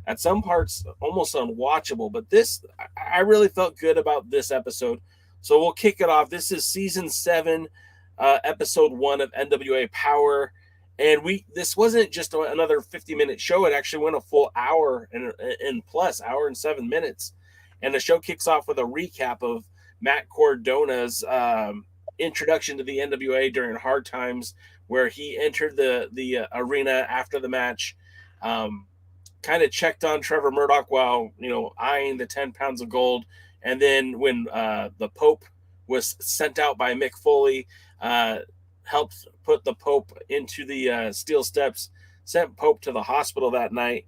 at some parts almost unwatchable. But this, I really felt good about this episode. So we'll kick it off. This is season 7, episode 1 of NWA Power. And this wasn't just another 50-minute show. It actually went a full hour and plus, hour and 7 minutes. And the show kicks off with a recap of Matt Cordona's introduction to the NWA during Hard Times, where he entered the arena after the match, kind of checked on Trevor Murdoch while, eyeing the 10 pounds of gold. And then when the Pope was sent out by Mick Foley, helped put the Pope into the steel steps, sent Pope to the hospital that night.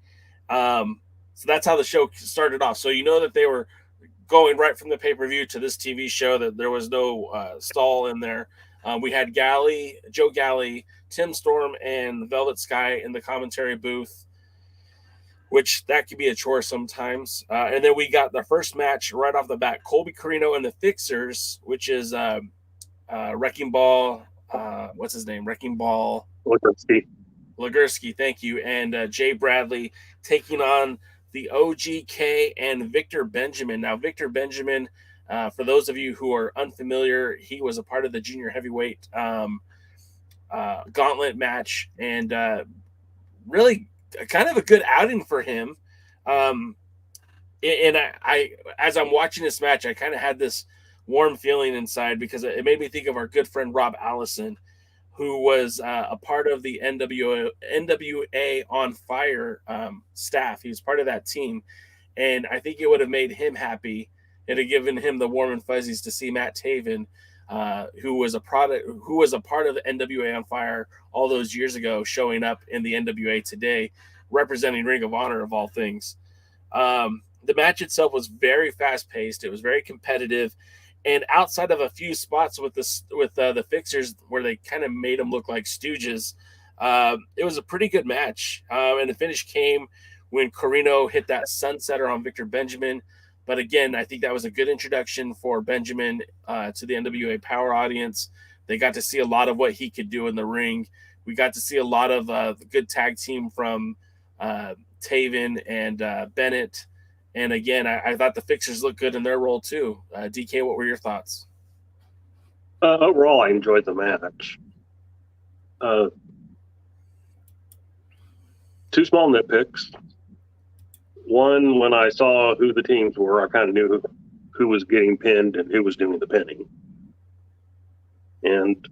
So that's how the show started off. So that they were going right from the pay-per-view to this TV show, that there was no stall in there. We had Joe Galley, Tim Storm, and Velvet Sky in the commentary booth, which that could be a chore sometimes. And then we got the first match right off the bat, Colby Corino and the Fixers, which is Wrecking Ball. What's his name? Wrecking Ball. Legursky, thank you. And Jay Bradley taking on the OGK and Victor Benjamin. Now, Victor Benjamin, for those of you who are unfamiliar, he was a part of the junior heavyweight gauntlet match, and really kind of a good outing for him. And I as I'm watching this match, I kind of had this warm feeling inside, because it made me think of our good friend Rob Allison, who was a part of the NWA On Fire staff. He was part of that team, and I think it would have made him happy. It had given him the warm and fuzzies to see Matt Taven, who was a part of the NWA On Fire all those years ago, showing up in the NWA today, representing Ring of Honor of all things. The match itself was very fast paced. It was very competitive. And outside of a few spots with the Fixers where they kind of made them look like stooges, it was a pretty good match. And the finish came when Corino hit that sunsetter on Victor Benjamin. But again, I think that was a good introduction for Benjamin to the NWA Power audience. They got to see a lot of what he could do in the ring. We got to see a lot of the good tag team from Taven and Bennett. And again, I thought the Fixers looked good in their role too. DK, what were your thoughts? Overall, I enjoyed the match. Two small nitpicks. One, when I saw who the teams were, I kind of knew who was getting pinned and who was doing the pinning. And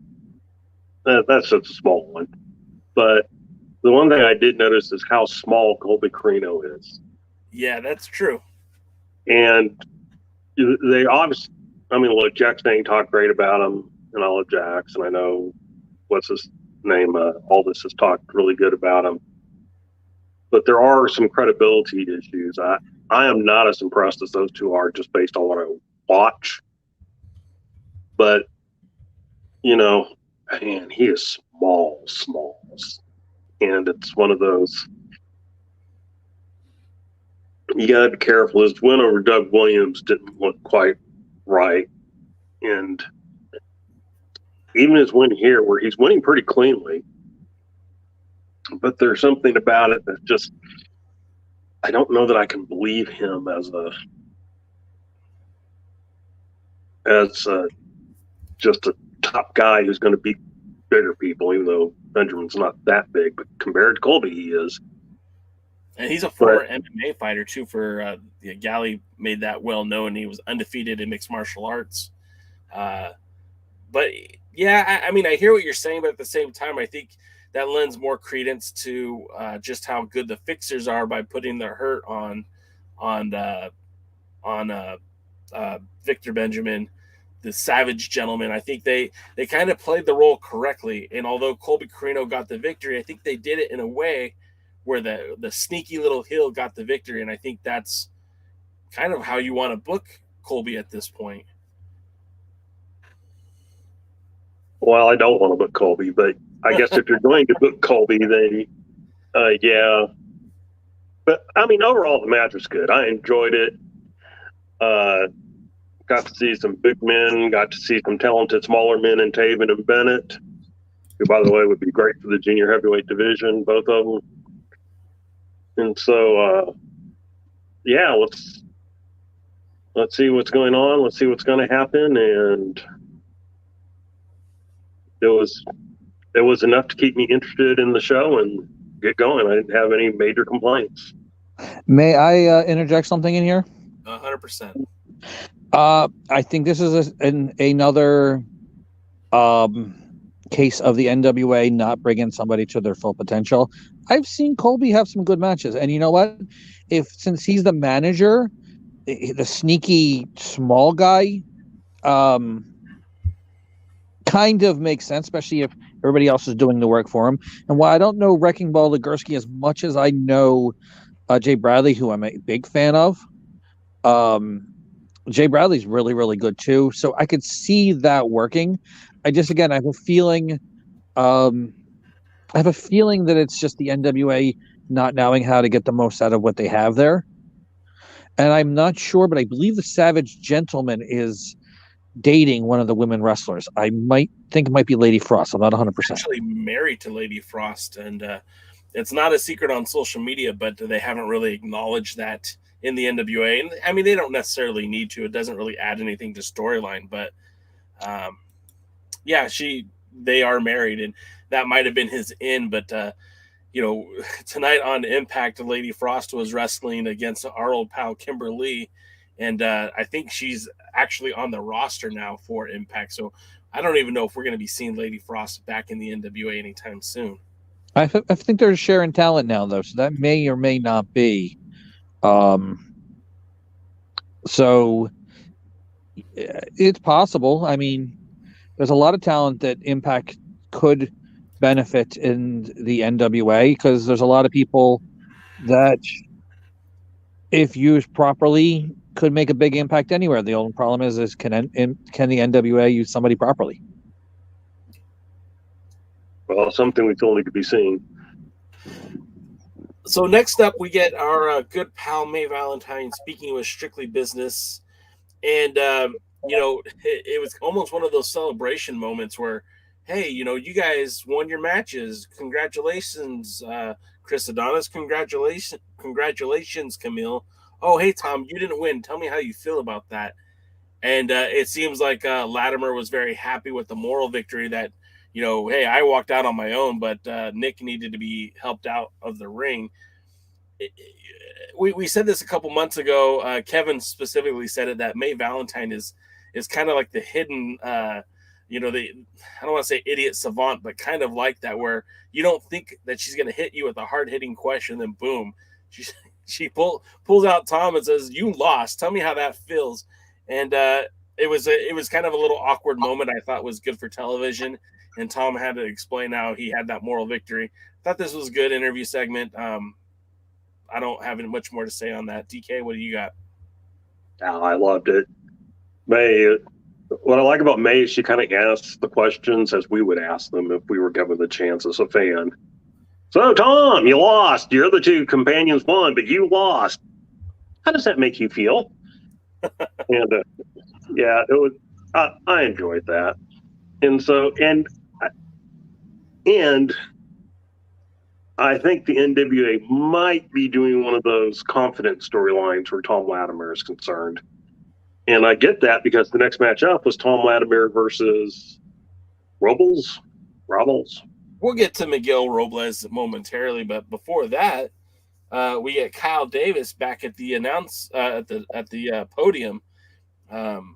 that's just a small one. But the one thing I did notice is how small Colby Corino is. Yeah, that's true. And they obviously, look, Jack Dane talked great about him, and I love Jax, and I know, what's his name, Aldis has talked really good about him. But there are some credibility issues. I am not as impressed as those two are, just based on what I watch. But, man, he is small. And it's one of those, you got to be careful. His win over Doug Williams didn't look quite right. And even his win here, where he's winning pretty cleanly, but there's something about it that just, I don't know that I can believe him as just a top guy who's going to beat bigger people, even though Benjamin's not that big, but compared to Colby, he is. And he's a former MMA fighter too. Galley made that well known. He was undefeated in mixed martial arts. But yeah, I hear what you're saying, but at the same time, I think that lends more credence to just how good the Fixers are by putting their hurt on Victor Benjamin, the Savage Gentleman. I think they kind of played the role correctly. And although Colby Corino got the victory, I think they did it in a way where the sneaky little heel got the victory. And I think that's kind of how you want to book Colby at this point. Well, I don't want to book Colby, but I guess if you're going to book Colby, then yeah. But overall, the match was good. I enjoyed it. Got to see some big men, got to see some talented smaller men in Taven and Bennett, who, by the way, would be great for the junior heavyweight division, both of them. And so, yeah, let's see what's going on. Let's see what's going to happen. And it was enough to keep me interested in the show and get going. I didn't have any major complaints. May I interject something in here? 100%. I think this is another case of the NWA not bringing somebody to their full potential. I've seen Colby have some good matches, and you know what? Since he's the manager, the sneaky small guy, kind of makes sense, especially if everybody else is doing the work for him. And while I don't know Wrecking Ball Legursky as much as I know Jay Bradley, who I'm a big fan of, Jay Bradley's really, really good too. So I could see that working. I have a feeling, that it's just the NWA not knowing how to get the most out of what they have there. And I'm not sure, but I believe the Savage Gentleman is dating one of the women wrestlers. I might think it might be Lady Frost. I'm not 100%. Actually married to Lady Frost, and it's not a secret on social media, but they haven't really acknowledged that in the NWA. And I mean, they don't necessarily need to. It doesn't really add anything to storyline, but yeah, they are married, and that might have been his in, but tonight on Impact, Lady Frost was wrestling against our old pal Kimberly, and I think she's actually on the roster now for Impact. So I don't even know if we're going to be seeing Lady Frost back in the NWA anytime soon. I think they're sharing talent now, though, so that may or may not be. So it's possible. I mean, there's a lot of talent that Impact could benefit in the NWA, because there's a lot of people that, if used properly, could make a big impact anywhere. The only problem is can the NWA use somebody properly? Well, something we still need to be seeing. So next up, we get our good pal May Valentine speaking with Strictly Business, and it was almost one of those celebration moments where, hey, you guys won your matches. Congratulations, Chris Adonis. Congratulations, Camille. Oh, hey, Tom, you didn't win. Tell me how you feel about that. And it seems like Latimer was very happy with the moral victory that, hey, I walked out on my own, but Nick needed to be helped out of the ring. We said this a couple months ago. Kevin specifically said it, that May Valentine is kind of like the hidden, I don't want to say idiot savant, but kind of like that, where you don't think that she's going to hit you with a hard-hitting question, then boom, she pulls out Tom and says, "You lost. Tell me how that feels." And it was kind of a little awkward moment. I thought was good for television, and Tom had to explain how he had that moral victory. I thought this was a good interview segment. I don't have much more to say on that. DK, what do you got? Oh, I loved it. May, what I like about May is she kind of asks the questions as we would ask them if we were given the chance as a fan. So, Tom, you lost. Your other two companions won, but you lost. How does that make you feel? And yeah, it was. I enjoyed that, and I think the NWA might be doing one of those confident storylines where Tom Latimer is concerned. And I get that because the next match up was Tom Latimer versus Robles. We'll get to Miguel Robles momentarily, but before that, we get Kyle Davis back at the podium, and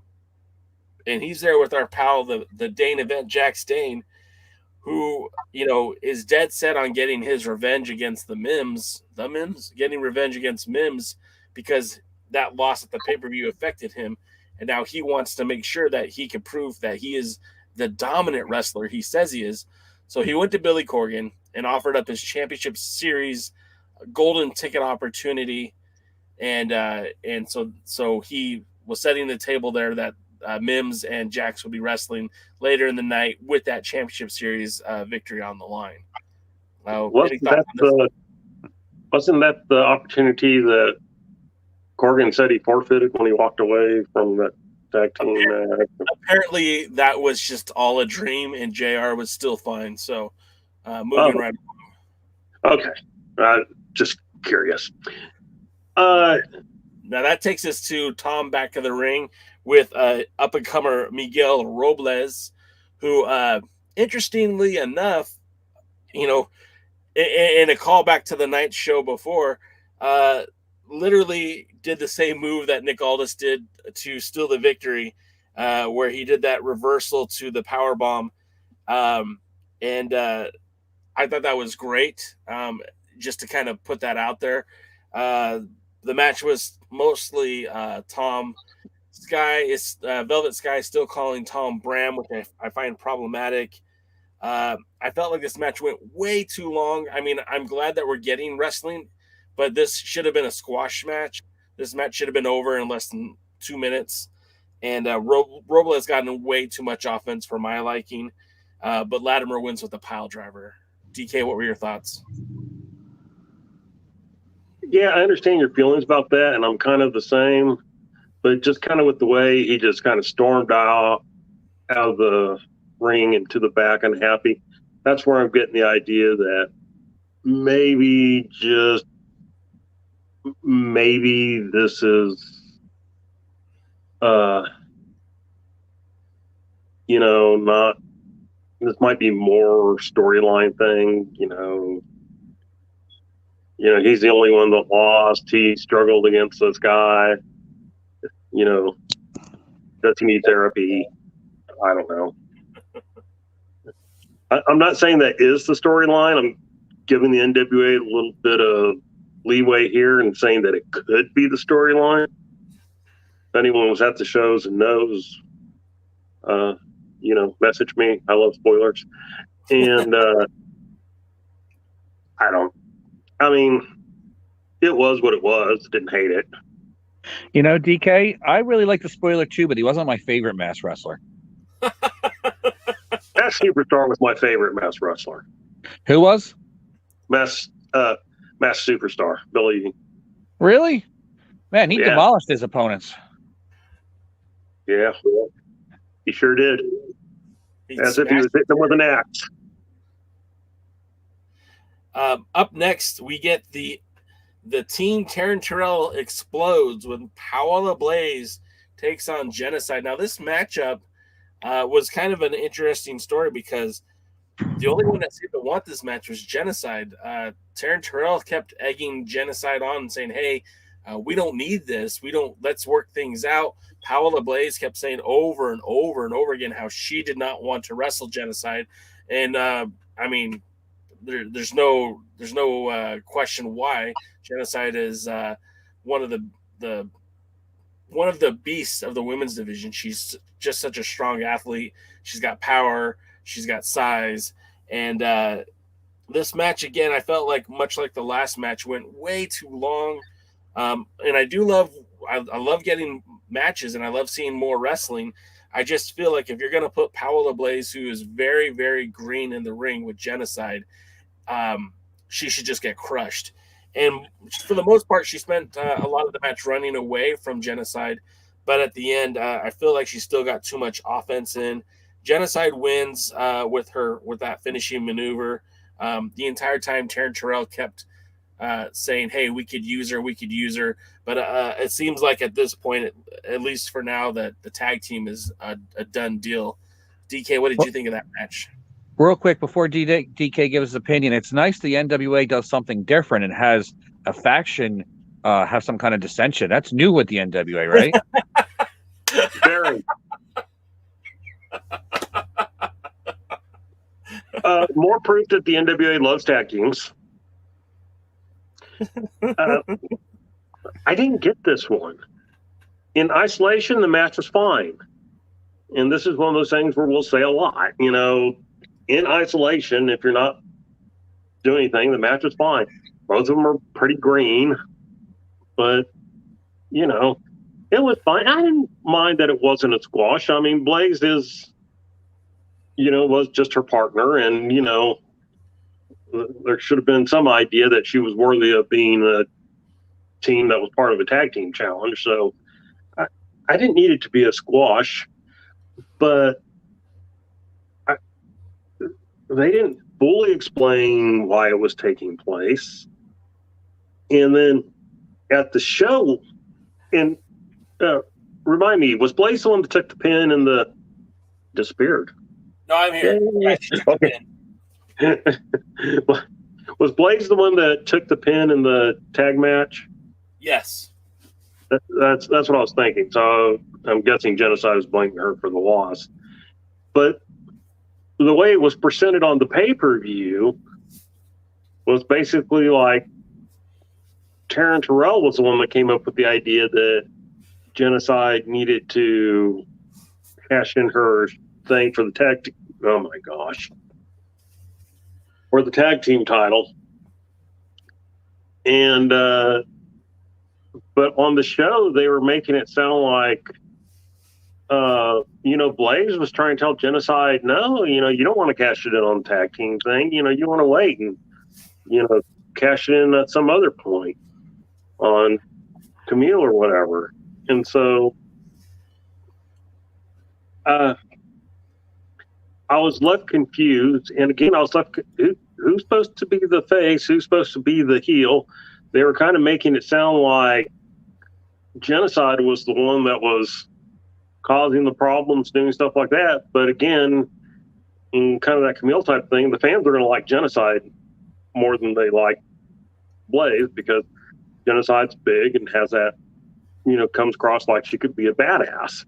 he's there with our pal, the Dane event, Jax Dane, who is dead set on getting his revenge against the Mims, getting revenge against Mims, because that loss at the pay-per-view affected him, and now he wants to make sure that he can prove that he is the dominant wrestler he says he is. So he went to Billy Corgan and offered up his championship series golden ticket opportunity, and so he was setting the table there that Mims and Jax will be wrestling later in the night with that championship series victory on the line. Wasn't that the opportunity that Corgan said he forfeited when he walked away from that tag team match? Apparently that was just all a dream, and JR was still fine. So moving right along. Okay. Just curious. Now that takes us to Tom back of the ring with up-and-comer Miguel Robles, who, interestingly enough, in a callback to the night show before, literally did the same move that Nick Aldis did to steal the victory, where he did that reversal to the power bomb. And I thought that was great, just to kind of put that out there. The match was mostly Tom Sky is Velvet Sky still calling Tom Bram, which I find problematic. I felt like this match went way too long. I mean, I'm glad that we're getting wrestling, but this should have been a squash match. This match should have been over in less than 2 minutes. And Robles has gotten way too much offense for my liking. But Latimer wins with a pile driver. DK, what were your thoughts? Yeah, I understand your feelings about that, and I'm kind of the same. But just kind of with the way he just kind of stormed out of the ring and to the back unhappy, that's where I'm getting the idea that maybe this is, not, this might be more storyline thing, he's the only one that lost. He struggled against this guy. Does he need therapy? I don't know. I'm not saying that is the storyline. I'm giving the NWA a little bit of leeway here and saying that it could be the storyline. If anyone was at the shows and knows, message me. I love spoilers. And it was what it was. Didn't hate it. DK, I really like the spoiler too, but he wasn't my favorite mass wrestler. Mass Superstar was my favorite mass wrestler. Who was? Mass Superstar, Billy. Really? Man, he demolished his opponents. Yeah, he sure did. As if he was hitting them with an axe. Up next, we get the team Taryn Terrell explodes when Paola Blaze takes on Genocide. Now, this matchup was kind of an interesting story because the only one that seemed to want this match was Genocide. Taryn Terrell kept egging Genocide on and saying, hey, we don't need this. Let's work things out. Paola Blaze kept saying over and over and over again how she did not want to wrestle Genocide. And, there's no question why. Genocide is one of the beasts of the women's division. She's just such a strong athlete. She's got power. She's got size. And this match, again, I felt like much like the last match, went way too long. And I love getting matches, and I love seeing more wrestling. I just feel like if you're going to put Paola Blaze, who is very, very green in the ring with Genocide, she should just get crushed. And for the most part, she spent a lot of the match running away from Genocide. But at the end, I feel like she still got too much offense in. Genocide wins with that finishing maneuver. The entire time, Taryn Terrell kept saying, hey, we could use her. But it seems like at this point, at least for now, that the tag team is a done deal. DK, what did you think of that match? Real quick, before DK gives his opinion, it's nice the NWA does something different and has a faction have some kind of dissension. That's new with the NWA, right? Very. More proof that the NWA loves tag teams. I didn't get this one. In isolation, the match was fine. And this is one of those things where we'll say a lot, in isolation, if you're not doing anything, the match is fine. Both of them are pretty green, but, it was fine. I didn't mind that it wasn't a squash. I mean, Blaze was just her partner, and, there should have been some idea that she was worthy of being a team that was part of a tag team challenge. So I didn't need it to be a squash, but they didn't fully explain why it was taking place. And then at the show, And remind me, was Blaze the one that took the pin and disappeared? No, I'm here. Yeah, she took the pin. Was Blaze the one that took the pin in the tag match? Yes. That's what I was thinking. So I'm guessing Genocide was blaming her for the loss. But the way it was presented on the pay-per-view was basically like Taryn Terrell was the one that came up with the idea that Genocide needed to cash in her thing for the tag. Oh my gosh. For the tag team title. And, but on the show, they were making it sound like, Blaze was trying to tell Genocide, no, you don't want to cash it in on the tag team thing. You want to wait and, cash it in at some other point on Camille or whatever. And so I was left confused. And again, I was left, who's supposed to be the face? Who's supposed to be the heel? They were kind of making it sound like Genocide was the one that was causing the problems, doing stuff like that. But again, in kind of that Camille type thing, the fans are going to like Genocide more than they like Blaze because Genocide's big and has that, comes across like she could be a badass.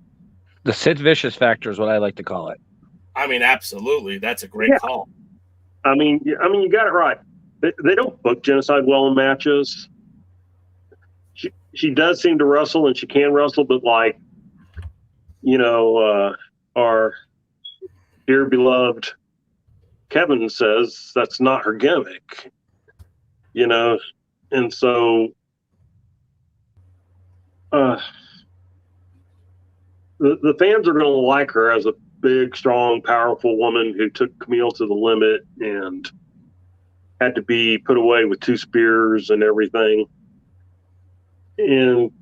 The Sid Vicious factor is what I like to call it. I mean, absolutely. That's a great call. I mean, you got it right. They don't book Genocide well in matches. She does seem to wrestle, and she can wrestle, but like, our dear beloved Kevin says that's not her gimmick, and so the fans are going to like her as a big, strong, powerful woman who took Camille to the limit and had to be put away with 2 spears and everything. And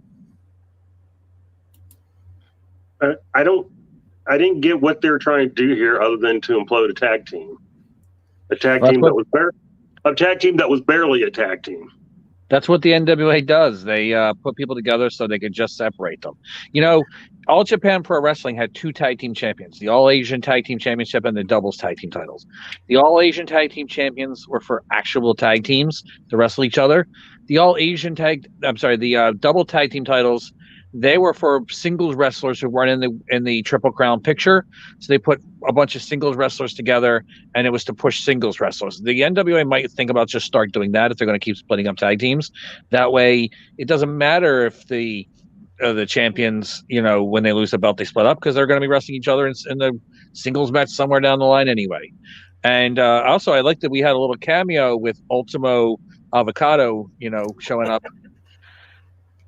I didn't get what they were trying to do here other than to implode a tag team. A tag team that was barely a tag team. That's what the NWA does. They put people together so they can just separate them. All Japan Pro Wrestling had 2 tag team champions, the All Asian Tag Team Championship and the Doubles Tag Team titles. The All Asian Tag Team Champions were for actual tag teams to wrestle each other. The Double Tag Team titles, they were for singles wrestlers who weren't in the Triple Crown picture. So they put a bunch of singles wrestlers together, and it was to push singles wrestlers. The NWA might think about just start doing that if they're going to keep splitting up tag teams. That way, it doesn't matter if the champions, when they lose the belt, they split up because they're going to be wrestling each other in the singles match somewhere down the line anyway. And also, I like that we had a little cameo with Ultimo Avocado, showing up.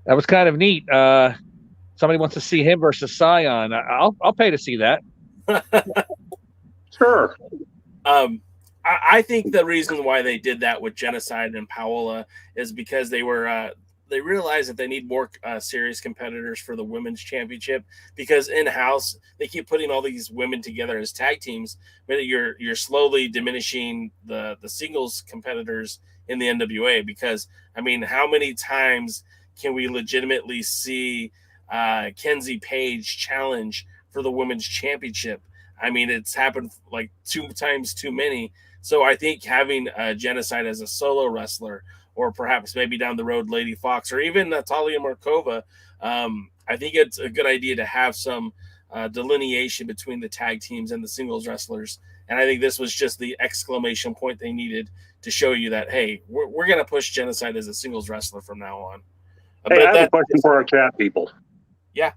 That was kind of neat. Somebody wants to see him versus Scion. I'll pay to see that. Sure. I think the reason why they did that with Genocide and POWERRR is because they realized that they need more serious competitors for the women's championship, because in-house they keep putting all these women together as tag teams, but you're slowly diminishing the singles competitors in the NWA. Because I mean, how many times can we legitimately see Kenzie Page challenge for the women's championship? I mean, it's happened like 2 times too many. So I think having Genocide as a solo wrestler, or perhaps maybe down the road Lady Fox, or even Natalia Markova, I think it's a good idea to have some delineation between the tag teams and the singles wrestlers. And I think this was just the exclamation point they needed to show you that, hey, we're going to push Genocide as a singles wrestler from now on. Hey, I have a question for our chat people. Yeah.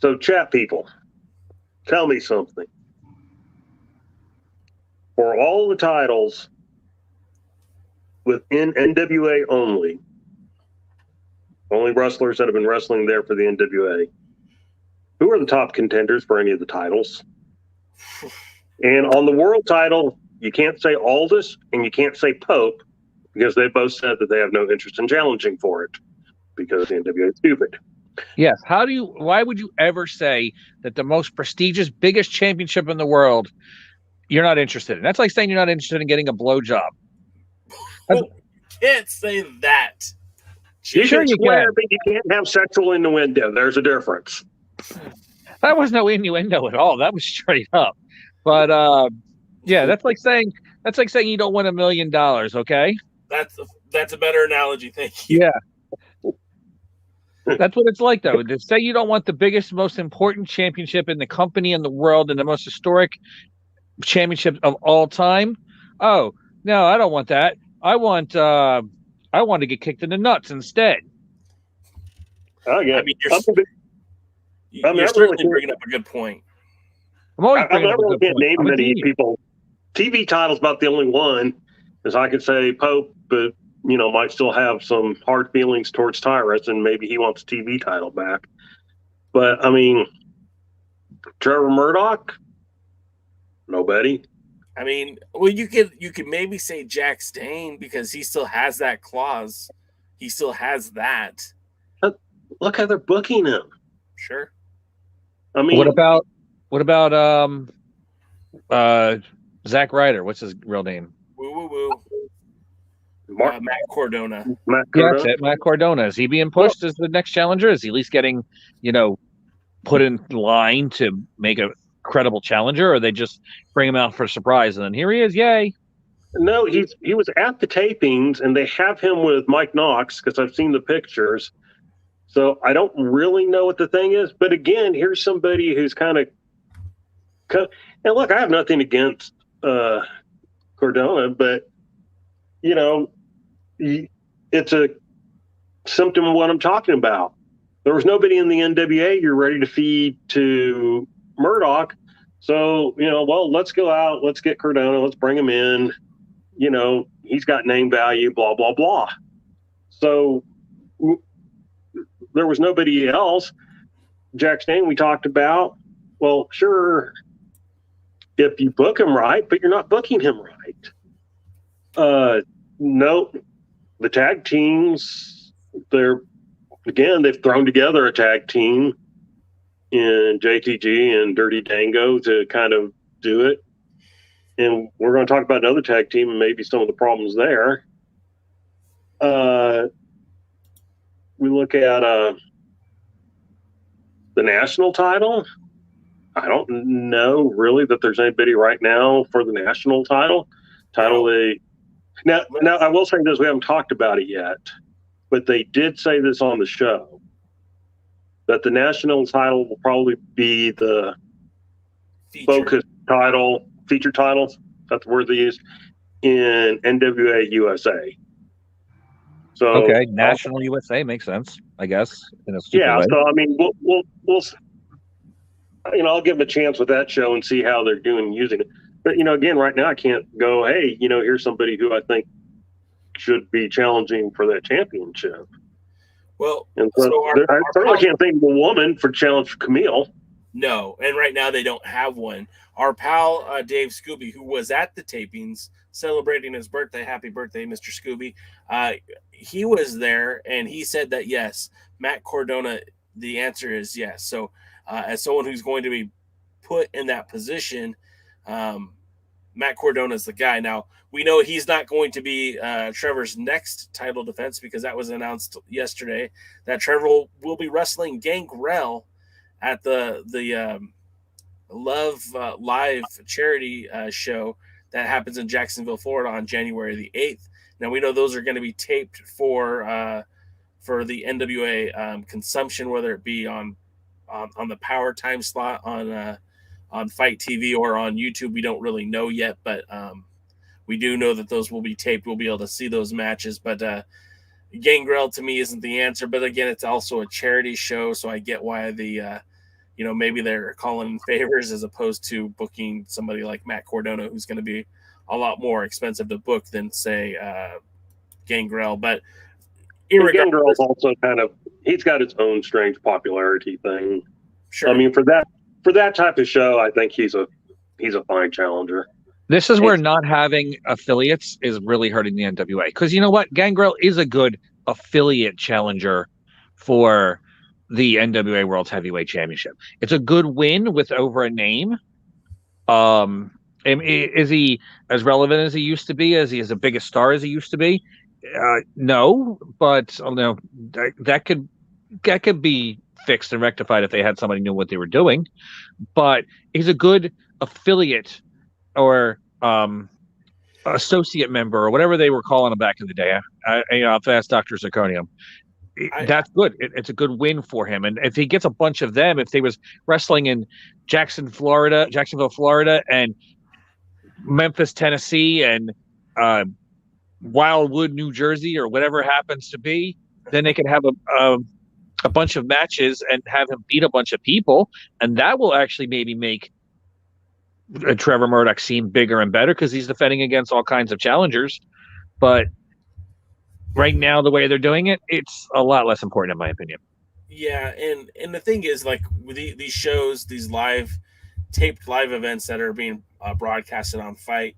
So, chat people, tell me something. For all the titles within NWA only wrestlers that have been wrestling there for the NWA, who are the top contenders for any of the titles? And on the world title, you can't say Aldous and you can't say Pope, because they both said that they have no interest in challenging for it because the NWA is stupid. Yes. Why would you ever say that the most prestigious, biggest championship in the world you're not interested in? That's like saying you're not interested in getting a blowjob. You can't say that. You Sure can you swear, can. but you can't have sexual innuendo. There's a difference. That was no innuendo at all. That was straight up. But yeah, that's like saying you don't win $1 million. Okay. That's a better analogy. Thank you. Yeah. That's what it's like, though. To say you don't want the biggest, most important championship in the company in the world and the most historic championship of all time. Oh no, I don't want that. I want to get kicked in the nuts instead. Oh yeah. I mean, you're I certainly really bringing up a good point. I'm always I bringing up a really good can't point. name I'm a many genius. people. TV title's about the only one, as I could say Pope, but might still have some hard feelings towards Tyrus, and maybe he wants the TV title back. But I mean, Trevor Murdoch, nobody. I mean, well, you could maybe say Jack Dane because he still has that clause. He still has that. Look how they're booking him. Sure. I mean, What about Zack Ryder? What's his real name? Woo woo woo. Matt Cordona. Cordona? Yeah, that's it. Matt Cardona. Is he being pushed as the next challenger? Is he at least getting, put in line to make a credible challenger, or they just bring him out for a surprise and then here he is, yay? No, he was at the tapings, and they have him with Mike Knox because I've seen the pictures. So I don't really know what the thing is, but again, here's somebody who's kind of. And look, I have nothing against Cardona, but it's a symptom of what I'm talking about. There was nobody in the NWA you're ready to feed to Murdoch. So, well, let's go out, let's get Cardona, let's bring him in. He's got name value, blah, blah, blah. So there was nobody else. Jack Dane we talked about. Well, sure, if you book him right, but you're not booking him right. No, the tag teams, they've thrown together a tag team in JTG and Dirty Dango to kind of do it. And we're going to talk about another tag team and maybe some of the problems there. We look at the national title. I don't know really that there's anybody right now for the national title. Now, I will say this: we haven't talked about it yet, but they did say this on the show that the national title will probably be the focus title, feature title. That's the word they used in NWA USA. So okay, national USA makes sense, I guess. In a stupid way. So I mean, we'll I'll give them a chance with that show and see how they're doing using it. But again, right now I can't go, hey, here's somebody who I think should be challenging for that championship. Well, and so I certainly can't think of a woman for challenge for Camille. No, and right now they don't have one. Our pal Dave Scooby, who was at the tapings celebrating his birthday, happy birthday, Mr. Scooby. He was there, and he said that yes, Matt Cardona. The answer is yes. So, as someone who's going to be put in that position, Matt Cardona is the guy. Now we know he's not going to be Trevor's next title defense because that was announced yesterday that Trevor will be wrestling Gangrel at the Love Live charity show that happens in Jacksonville, Florida on January the 8th. Now we know those are going to be taped for the NWA consumption, whether it be on the Power time slot on Fight TV or on YouTube. We don't really know yet, but we do know that those will be taped. We'll be able to see those matches, but Gangrel to me isn't the answer. But again, it's also a charity show, so I get why maybe they're calling in favors as opposed to booking somebody like Matt Cardona, who's going to be a lot more expensive to book than say Gangrel. But Gangrel's also he's got his own strange popularity thing. Sure. I mean, for that type of show, I think he's a fine challenger. This is where not having affiliates is really hurting the NWA. Because you know what? Gangrel is a good affiliate challenger for the NWA World Heavyweight Championship. It's a good win with over a name. Is he as relevant as he used to be? Is he as big a star as he used to be? No, but no, that could be fixed and rectified if they had somebody who knew what they were doing. But he's a good affiliate or associate member or whatever they were calling him back in the day. I'll ask Dr. Zirconium. That's good. It's a good win for him. And if he gets a bunch of them, if they was wrestling in Jacksonville, Florida, and Memphis, Tennessee, and Wildwood, New Jersey, or whatever it happens to be, then they can have a bunch of matches and have him beat a bunch of people, and that will actually maybe make Trevor Murdoch seem bigger and better because he's defending against all kinds of challengers. But right now, the way they're doing it, it's a lot less important in my opinion. Yeah, and the thing is, like, with these shows, these taped live events that are being broadcasted on Fight,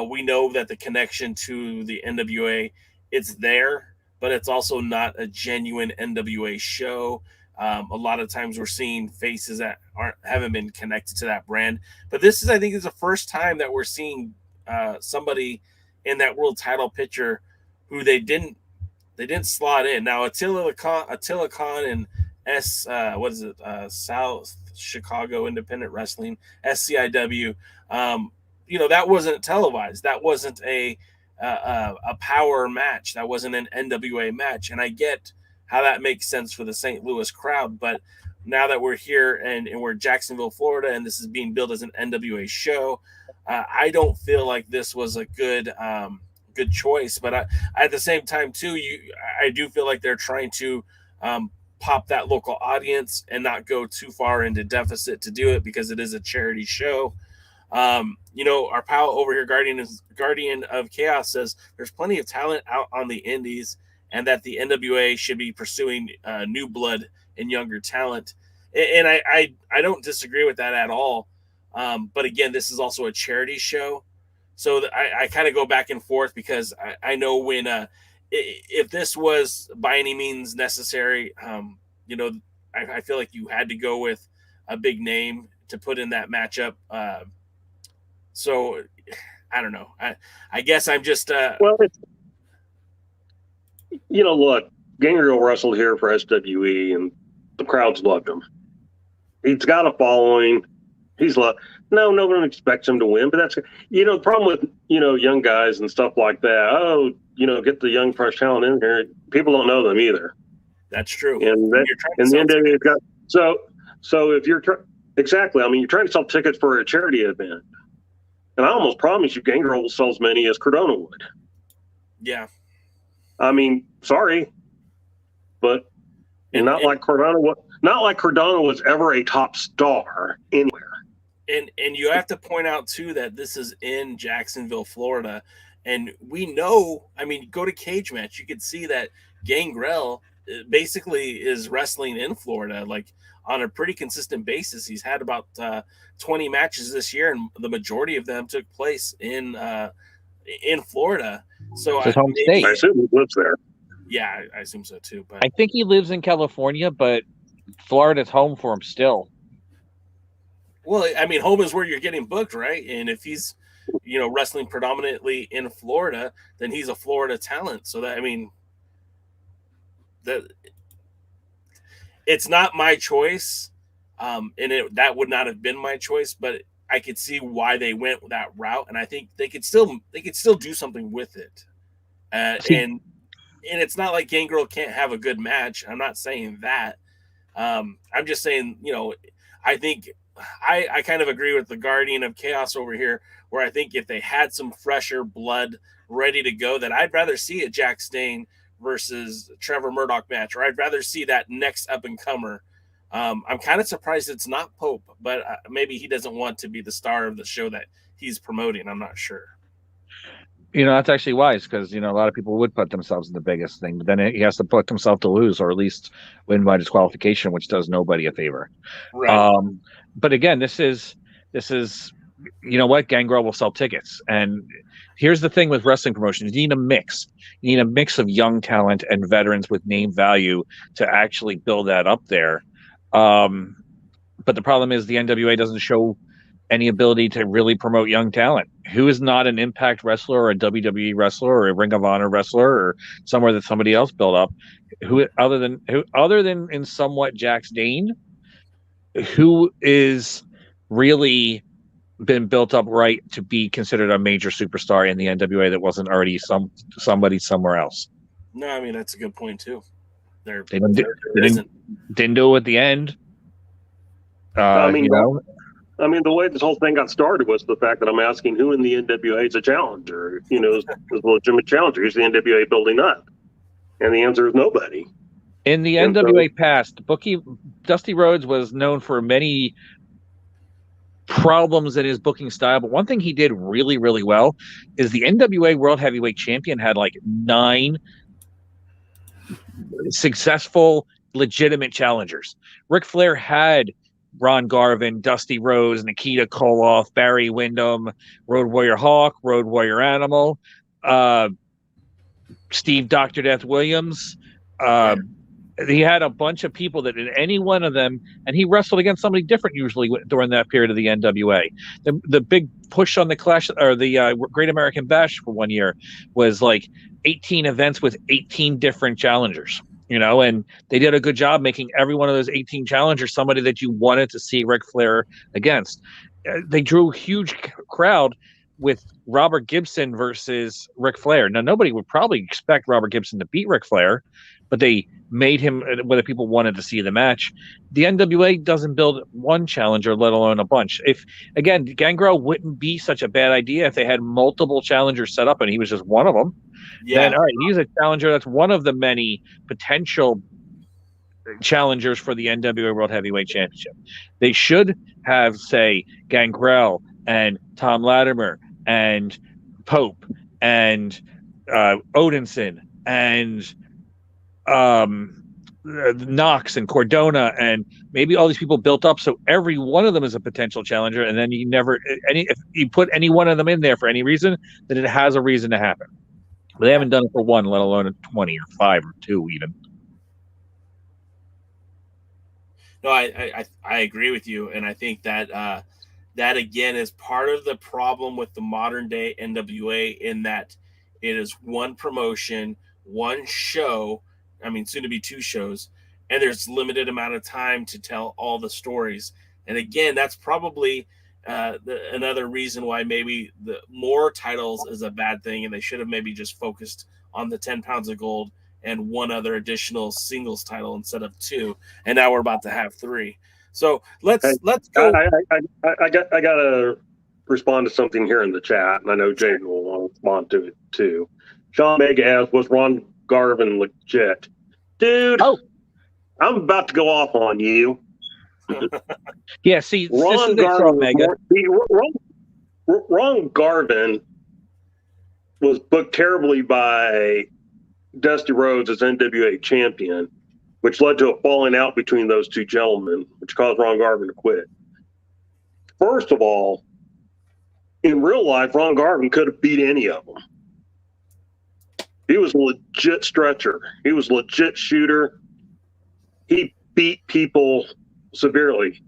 we know that the connection to the NWA, it's there, but it's also not a genuine NWA show. A lot of times we're seeing faces that haven't been connected to that brand. But this is, I think, is the first time that we're seeing somebody in that world title picture who they didn't slot in. Now Attila Khan and South Chicago Independent Wrestling, SCIW, that wasn't televised. That wasn't a power match. That wasn't an NWA match. And I get how that makes sense for the St. Louis crowd. But now that we're here and we're in Jacksonville, Florida, and this is being billed as an NWA show, I don't feel like this was a good choice. But at the same time, too, I do feel like they're trying to pop that local audience and not go too far into deficit to do it because it is a charity show. Our pal over here, Guardian of Chaos, says there's plenty of talent out on the indies and that the NWA should be pursuing new blood and younger talent. And I don't disagree with that at all. But again, this is also a charity show. So I kind of go back and forth because I know when if this was by any means necessary, I feel like you had to go with a big name to put in that matchup. So I don't know. I guess I'm just look, Gangrel wrestled here for SWE and the crowds loved him. He's got a following. He's loved. No one expects him to win, but that's the problem with young guys and stuff like that. Oh, get the young fresh talent in here. People don't know them either. That's true. And the NWA's got so if you're exactly, I mean, you're trying to sell tickets for a charity event, and I almost promise you, Gangrel will sell as many as Cardona would. Yeah. I mean, sorry, but not like Cardona was ever a top star anywhere. And you have to point out too that this is in Jacksonville, Florida, and we know. I mean, go to Cage Match, you could see that Gangrel basically is wrestling in Florida, like on a pretty consistent basis. He's had about 20 matches this year, and the majority of them took place in Florida. So his home state. I assume he lives there. Yeah, I assume so too. But I think he lives in California, but Florida's home for him still. Well, I mean, home is where you're getting booked, right? And if he's, wrestling predominantly in Florida, then he's a Florida talent. So that, I mean, that it's not my choice, and that would not have been my choice, but I could see why they went that route, and I think they could still do something with it. And it's not like Gangrel can't have a good match. I'm not saying that. I'm just saying, I think I kind of agree with the Guardian of Chaos over here, where I think if they had some fresher blood ready to go, that I'd rather see a Jack Stain versus Trevor Murdoch match, or I'd rather see that next up and comer. I'm kind of surprised it's not Pope, but maybe he doesn't want to be the star of the show that he's promoting. I'm not sure. That's actually wise because, a lot of people would put themselves in the biggest thing, but then he has to put himself to lose or at least win by disqualification, which does nobody a favor. Right. But again, this is, Gangrel will sell tickets. And here's the thing with wrestling promotions. You need a mix. You need a mix of young talent and veterans with name value to actually build that up there. But the problem is the NWA doesn't show any ability to really promote young talent. who is not an Impact wrestler or a WWE wrestler or a Ring of Honor wrestler or somewhere that somebody else built up, who other than in somewhat Jax Dane, who is really been built up right to be considered a major superstar in the NWA that wasn't already somebody somewhere else. No, I mean that's a good point too. There didn't do it at the end. I mean, the way this whole thing got started was the fact that I'm asking who in the NWA is a challenger, is a legitimate challenger. Is the NWA building up? And the answer is nobody. In the NWA past, Dusty Rhodes was known for many problems in his booking style, but one thing he did really, really well is the NWA World Heavyweight Champion had like 9 successful, legitimate challengers. Ric Flair had Ron Garvin, Dusty Rhodes, Nikita Koloff, Barry Windham, Road Warrior Hawk, Road Warrior Animal, Steve Dr. Death Williams. He had a bunch of people that in any one of them, and he wrestled against somebody different usually during that period of the NWA. The big push on the Clash or the Great American Bash for one year was like 18 events with 18 different challengers. And they did a good job making every one of those 18 challengers somebody that you wanted to see Ric Flair against. They drew a huge crowd with Robert Gibson versus Ric Flair. Now, nobody would probably expect Robert Gibson to beat Ric Flair, but they made him whether people wanted to see the match. The NWA doesn't build one challenger, let alone a bunch. If, again, Gangrel wouldn't be such a bad idea if they had multiple challengers set up and he was just one of them. Yeah. Then, all right, he's a challenger. That's one of the many potential challengers for the NWA World Heavyweight Championship. They should have, say, Gangrel and Tom Latimer and Pope and Odinson and Knox and Cordona, and maybe all these people built up so every one of them is a potential challenger, and then if you put any one of them in there for any reason, then it has a reason to happen. But they haven't done it for one, let alone a 20 or 5 or 2 even. No, I agree with you, and I think that that again is part of the problem with the modern day NWA, in that it is one promotion, one show. I mean, soon to be 2 shows, and there's limited amount of time to tell all the stories. And again, that's probably another reason why maybe the more titles is a bad thing, and they should have maybe just focused on the 10 pounds of gold and one other additional singles title instead of 2. And now we're about to have 3. So let's go. I got to respond to something here in the chat, and I know Jane will want to respond to it too. Sean Mega asks, was Ron Garvin legit? Dude, I'm about to go off on you. Yeah, see, Ron Garvin was booked terribly by Dusty Rhodes as NWA champion, which led to a falling out between those 2 gentlemen, which caused Ron Garvin to quit. First of all, in real life, Ron Garvin could have beat any of them. He was a legit stretcher. He was a legit shooter. He beat people severely.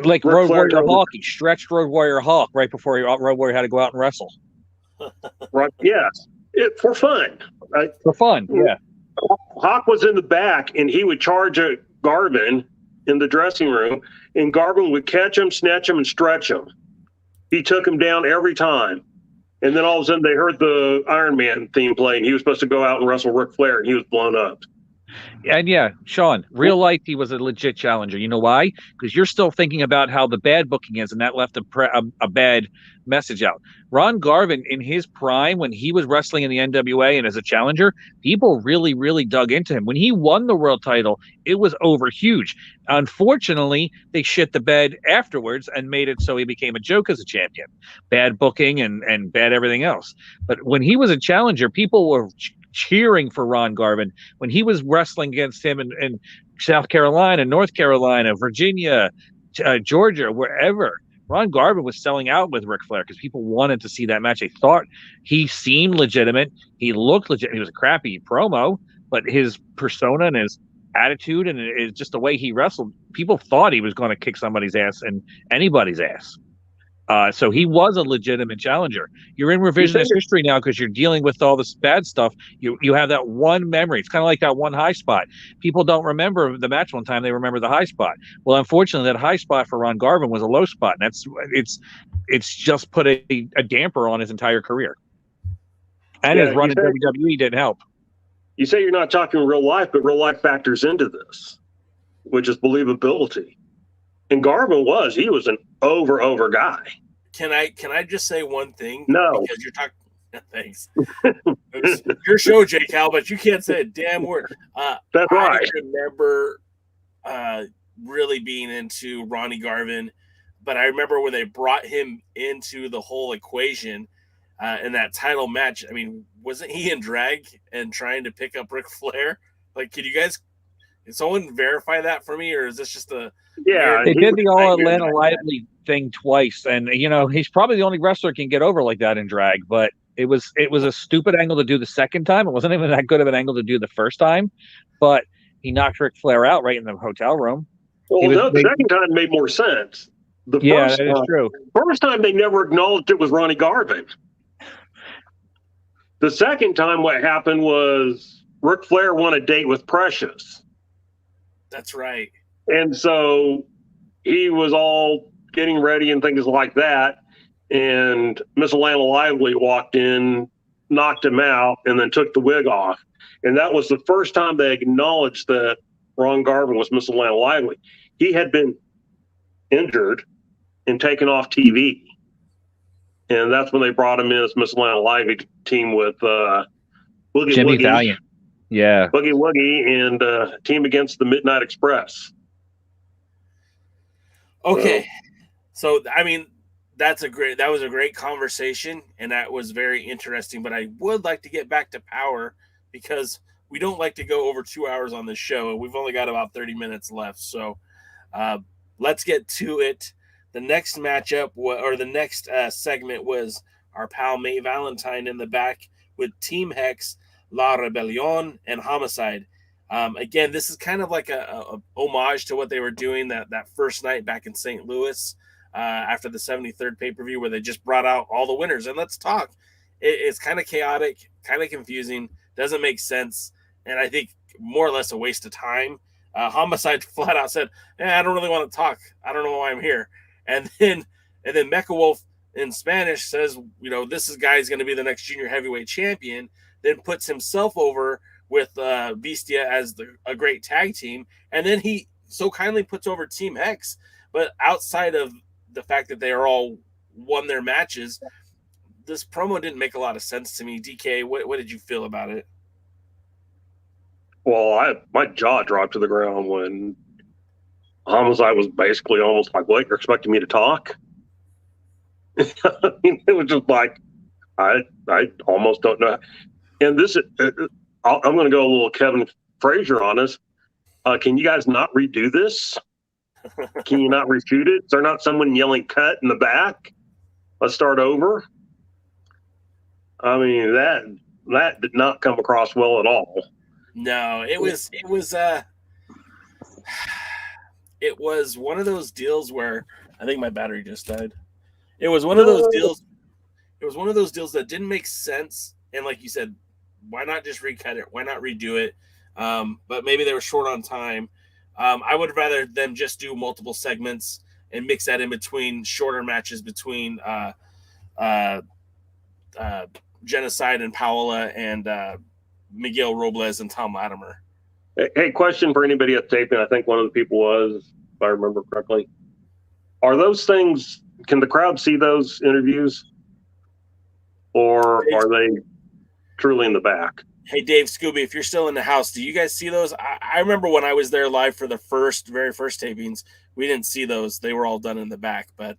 Like Road Warrior Hawk. He stretched Road Warrior Hawk right before Road Warrior had to go out and wrestle. Right? Yes. For fun. Right? For fun, yeah. Hawk was in the back, and he would charge a Garvin in the dressing room, and Garvin would catch him, snatch him, and stretch him. He took him down every time. And then all of a sudden they heard the Iron Man theme play, and he was supposed to go out and wrestle Ric Flair, and he was blown up. And yeah, Sean, real life, he was a legit challenger. You know why? Because you're still thinking about how the bad booking is, and that left a bad message out. Ron Garvin, in his prime, when he was wrestling in the NWA and as a challenger, people really, really dug into him. When he won the world title, it was over huge. Unfortunately, they shit the bed afterwards and made it so he became a joke as a champion. Bad booking and bad everything else. But when he was a challenger, people were cheering for Ron Garvin. When he was wrestling against him in South Carolina, North Carolina, Virginia, Georgia, wherever, Ron Garvin was selling out with Ric Flair because people wanted to see that match. They thought he seemed legitimate. He looked legit. He was a crappy promo, but his persona and his attitude and just the way he wrestled, people thought he was going to kick somebody's ass and anybody's ass. So he was a legitimate challenger. You're in revisionist history now because you're dealing with all this bad stuff. You have that one memory. It's kind of like that one high spot. People don't remember the match one time; they remember the high spot. Well, unfortunately, that high spot for Ron Garvin was a low spot, and it's just put a damper on his entire career. And his run in WWE didn't help. You say you're not talking real life, but real life factors into this, which is believability. And Garvin he was an over guy. Can I just say one thing? No. Because you're talking. Thanks. It's your show, J. Cal, but you can't say a damn word. That's right. I remember really being into Ronnie Garvin, but I remember when they brought him into the whole equation in that title match. I mean, wasn't he in drag and trying to pick up Ric Flair? Like, can someone verify that for me, or is this just a? Yeah, they did the All Atlanta Lively thing twice, and he's probably the only wrestler who can get over like that in drag. But it was a stupid angle to do the second time. It wasn't even that good of an angle to do the first time, but he knocked Ric Flair out right in the hotel room. Well, the second time made more sense. That is true. First time they never acknowledged it was Ronnie Garvin. The second time, what happened was Ric Flair won a date with Precious. That's right. And so he was all getting ready and things like that. And Miss Atlanta Lively walked in, knocked him out, and then took the wig off. And that was the first time they acknowledged that Ron Garvin was Miss Atlanta Lively. He had been injured and taken off TV. And that's when they brought him in as Miss Atlanta Lively team with Boogie Jimmy Woogie. Valiant. Yeah. Boogie Woogie and Team Against the Midnight Express. Okay. So, I mean, that was a great conversation, and that was very interesting. But I would like to get back to Power because we don't like to go over 2 hours on this show, and we've only got about 30 minutes left. So let's get to it. The next matchup, or the next segment, was our pal May Valentine in the back with Team Hex, La Rebellion, and Homicide. Again, this is kind of like a homage to what they were doing that first night back in St. Louis after the 73rd pay-per-view, where they just brought out all the winners. And let's talk. It's kind of chaotic, kind of confusing, doesn't make sense, and I think more or less a waste of time. Homicide flat out said, I don't really want to talk. I don't know why I'm here. And then Mecha Wolf in Spanish says, this guy's going to be the next junior heavyweight champion, then puts himself over with Bestia as a great tag team. And then he so kindly puts over Team Hex. But outside of the fact that they are all won their matches, this promo didn't make a lot of sense to me. DK, what did you feel about it? Well, my jaw dropped to the ground when Homicide was basically almost like, "What, you're expecting me to talk?" I mean, it was just like, I almost don't know. And this, I'm going to go a little Kevin Frazier on us. Can you guys not redo this? Can you not reshoot it? Is there not someone yelling "cut" in the back? Let's start over. I mean, that did not come across well at all. No, it was one of those deals where I think my battery just died. It was one of those deals. It was one of those deals that didn't make sense. And like you said, why not just recut it? Why not redo it? But maybe they were short on time. I would rather them just do multiple segments and mix that in between shorter matches between Genocide and Paola and Miguel Robles and Tom Latimer. Hey, question for anybody at taping. I think one of the people was, if I remember correctly. Are those things, can the crowd see those interviews? Or are they truly in the back? Hey, Dave, Scooby, if you're still in the house, do you guys see those? I remember when I was there live for the very first tapings, we didn't see those. They were all done in the back. But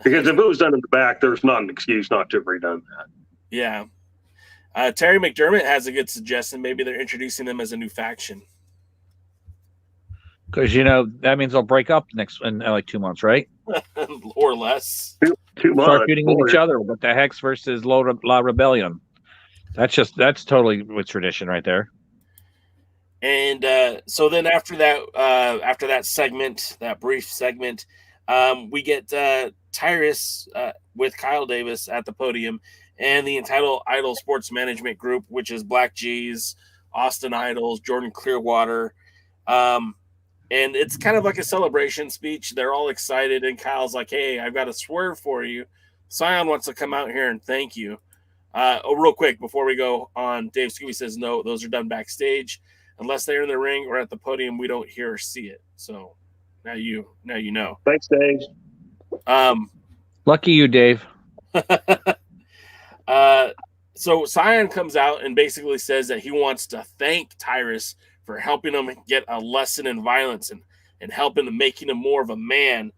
because if it was done in the back, there's not an excuse not to have redone that. Yeah. Terry McDermott has a good suggestion. Maybe they're introducing them as a new faction. Because, that means they'll break up in like 2 months, right? Or less. 2 months. Start feuding with each other with the Hex versus La Rebellion. That's totally with tradition right there. And so then after that segment, that brief segment, we get Tyrus with Kyle Davis at the podium, and the Entitled Idol Sports Management Group, which is Black G's, Austin Idols, Jordan Clearwater. And it's kind of like a celebration speech. They're all excited, and Kyle's like, hey, I've got a swerve for you. Scion wants to come out here and thank you. Real quick, before we go on, Dave Scooby says, no, those are done backstage. Unless they're in the ring or at the podium, we don't hear or see it. So now you know. Thanks, Dave. Lucky you, Dave. So Scion comes out and basically says that he wants to thank Tyrus for helping him get a lesson in violence and helping him, making him more of a man,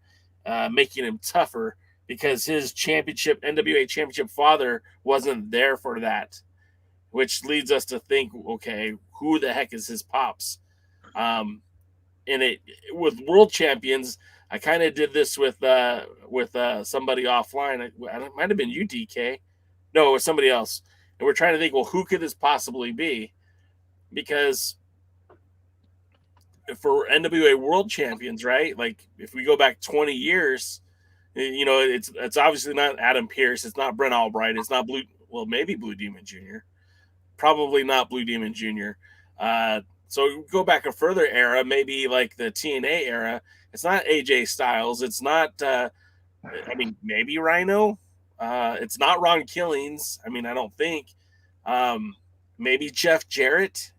making him tougher, because his NWA championship father wasn't there for that, which leads us to think, okay, who the heck is his pops? And it with world champions, I kind of did this with somebody offline. It might have been you, DK. No, it was somebody else. And we're trying to think, well, who could this possibly be? Because for NWA world champions, right? Like if we go back 20 years, it's obviously not Adam Pearce. It's not Brent Albright. It's not maybe Blue Demon Jr. Probably not Blue Demon Jr. So go back a further era, maybe like the TNA era. It's not AJ Styles. It's not, maybe Rhino. It's not Ron Killings. I don't think. Maybe Jeff Jarrett.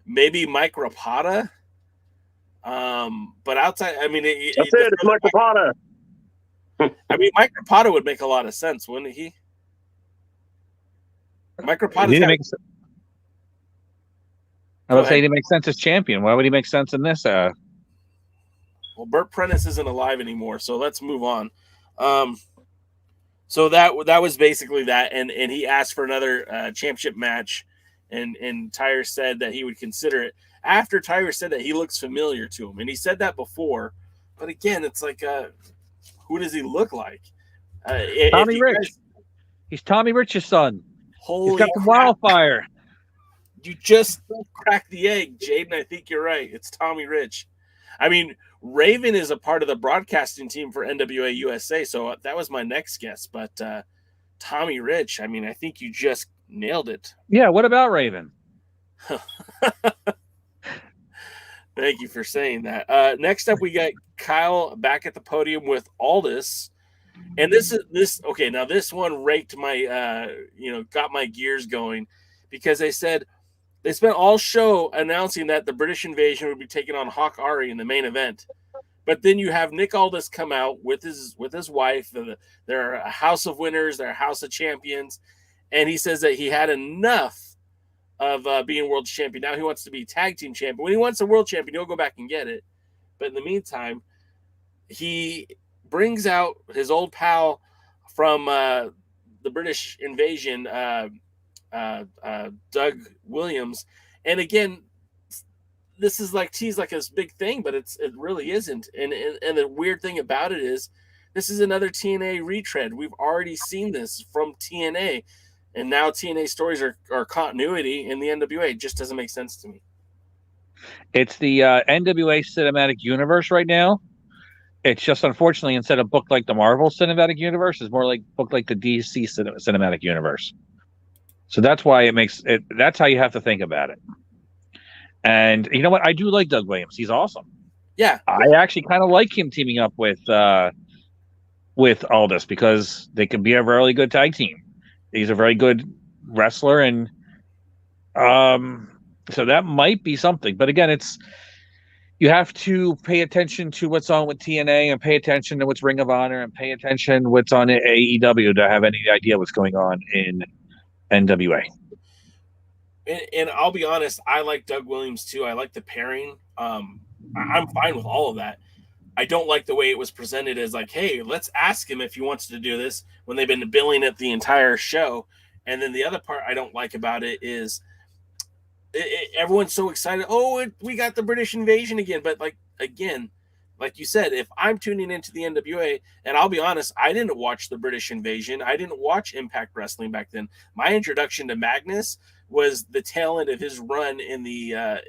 Maybe Mike Rapata. But outside, It's Mike Rapata. Mike Rapata would make a lot of sense, wouldn't he? Mike Rapata. I would say he makes sense as champion. Why would he make sense in this? Well, Burt Prentice isn't alive anymore, so let's move on. So that was basically that, and he asked for another championship match, and Tyrus said that he would consider it. After Tyrus said that he looks familiar to him, and he said that before, but again, it's like, who does he look like? Tommy Rich. He's Tommy Rich's son. He's got the crap. wildfire. You just cracked the egg, Jaden. I think you're right. It's Tommy Rich. Raven is a part of the broadcasting team for NWA USA, so that was my next guess. But Tommy Rich, I think you just nailed it. Yeah, what about Raven? Thank you for saying that. Next up, we got Kyle back at the podium with Aldis. And this okay, now this one raked my got my gears going, because they spent all show announcing that the British Invasion would be taking on Hawk Ari in the main event. But then you have Nick Aldis come out with his wife. They're a house of winners, they're a house of champions, and he says that he had enough of being world champion. Now he wants to be tag team champion. When he wants a world champion, he'll go back and get it. But in the meantime, he brings out his old pal from the British Invasion, Doug Williams. And again, this is like teased like this big thing, but it really isn't. And the weird thing about it is, this is another TNA retread. We've already seen this from TNA, and now TNA stories are continuity in the NWA. It just doesn't make sense to me. It's the NWA Cinematic Universe right now. It's just, unfortunately, instead of booked like the Marvel Cinematic Universe, it's more like booked like the DC Cinematic Universe. So that's why it makes it. That's how you have to think about it. And you know what? I do like Doug Williams. He's awesome. Yeah, I actually kind of like him teaming up with Aldis, because they can be a really good tag team. He's a very good wrestler, and so that might be something. But again, you have to pay attention to what's on with TNA, and pay attention to what's Ring of Honor, and pay attention what's on AEW to have any idea what's going on in NWA. And I'll be honest, I like Doug Williams too. I like the pairing. I'm fine with all of that. I don't like the way it was presented as like, hey, let's ask him if he wants to do this, when they've been billing it the entire show. And then the other part I don't like about it is everyone's so excited. Oh, we got the British Invasion again. But again, like you said, if I'm tuning into the NWA, and I'll be honest, I didn't watch the British Invasion. I didn't watch Impact Wrestling back then. My introduction to Magnus was the tail end of his run in the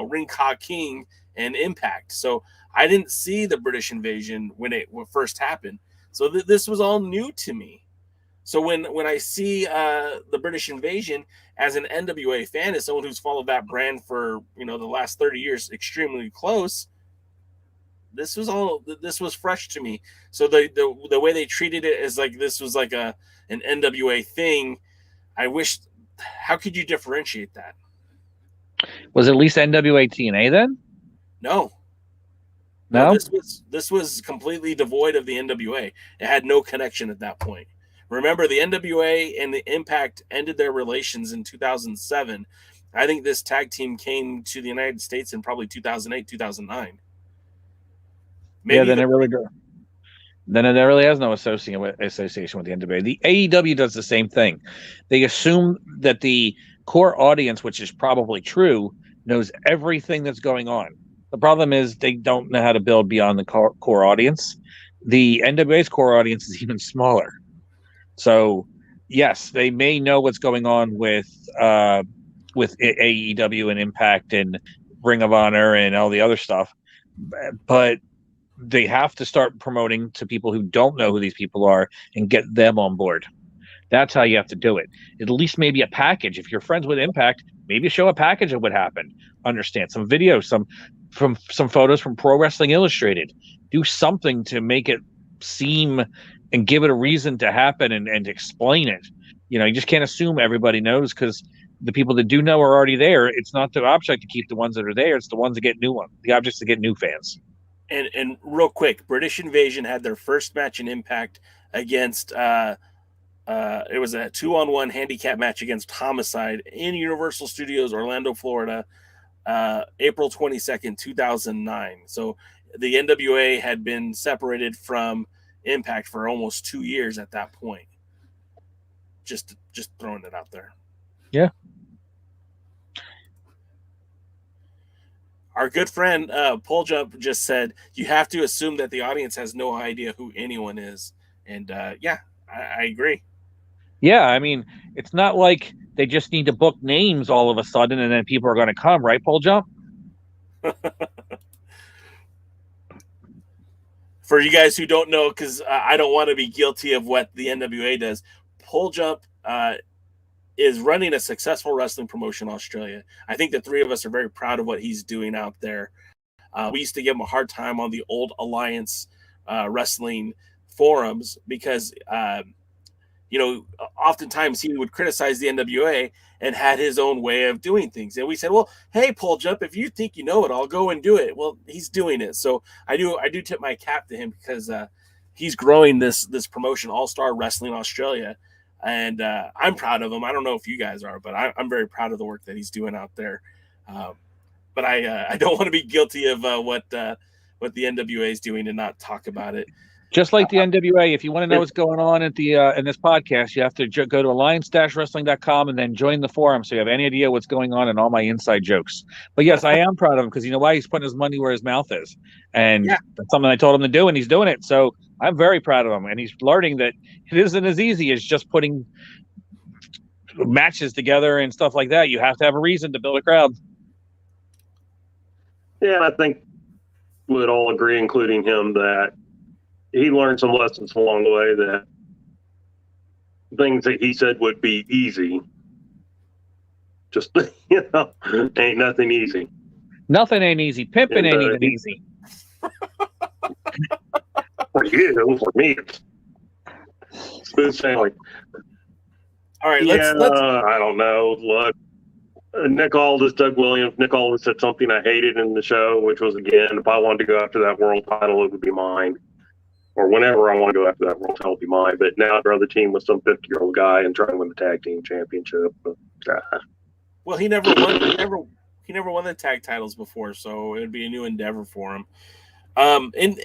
Ring Ka King and Impact. So I didn't see the British invasion when it first happened. So this was all new to me. So when I see the British invasion as an NWA fan, as someone who's followed that brand for the last 30 years extremely close, this was fresh to me. So the way they treated it as like this was like an NWA thing. I wish. How could you differentiate that? Was it at least NWA TNA then? No. This was completely devoid of the NWA. It had no connection at that point. Remember, the NWA and the Impact ended their relations in 2007. I think this tag team came to the United States in probably 2008, 2009. Then it really has no association with the NWA. The AEW does the same thing. They assume that the core audience, which is probably true, knows everything that's going on. The problem is they don't know how to build beyond the core audience. The NWA's core audience is even smaller. So, yes, they may know what's going on with AEW and Impact and Ring of Honor and all the other stuff, but they have to start promoting to people who don't know who these people are and get them on board. That's how you have to do it. At least maybe a package. If you're friends with Impact, maybe show a package of what happened. Understand some videos, some photos from Pro Wrestling Illustrated. Do something to make it seem and give it a reason to happen and explain it. You just can't assume everybody knows, because the people that do know are already there. It's not the object to keep the ones that are there. It's the ones that get new ones. The objects to get new fans. And real quick, British Invasion had their first match in Impact against it was a 2-on-1 handicap match against Homicide in Universal Studios, Orlando, Florida, April 22nd, 2009. So the NWA had been separated from Impact for almost 2 years at that point. Just throwing it out there. Yeah. Our good friend Pole Jump just said you have to assume that the audience has no idea who anyone is, and I agree. Yeah, I mean, it's not like they just need to book names all of a sudden and then people are going to come, right, Pole Jump? For you guys who don't know, because I don't want to be guilty of what the NWA does, Pole Jump is running a successful wrestling promotion in Australia. I think the three of us are very proud of what he's doing out there. We used to give him a hard time on the old Alliance wrestling forums because, oftentimes he would criticize the NWA and had his own way of doing things. And we said, well, hey, Pole Jump, if you think you know it, I'll go and do it. Well, he's doing it. So I do tip my cap to him because he's growing this promotion, All-Star Wrestling Australia. And I'm proud of him. I don't know if you guys are, but I'm very proud of the work that he's doing out there. But I don't want to be guilty of what the NWA is doing and not talk about it. Just like the NWA, if you want to know what's going on at the in this podcast, you have to go to alliance-wrestling.com and then join the forum so you have any idea what's going on and all my inside jokes. But yes, I am proud of him because you know why? He's putting his money where his mouth is. And that's something I told him to do, and he's doing it. So I'm very proud of him. And he's learning that it isn't as easy as just putting matches together and stuff like that. You have to have a reason to build a crowd. Yeah, I think we'd all agree, including him, that he learned some lessons along the way, that things that he said would be easy, just, ain't nothing easy. Nothing ain't easy. Pimping ain't even easy. For you, for me, it's smooth sailing. All right, let's I don't know. Look, Nick Aldis, Doug Williams. Nick Aldis said something I hated in the show, which was, again, if I wanted to go after that world title, it would be mine. Or whenever I want to go after that world title, it'll be mine. But now I'd rather team with some 50-year-old guy and try and win the tag team championship. Well, he never won. He never won the tag titles before, so it would be a new endeavor for him. And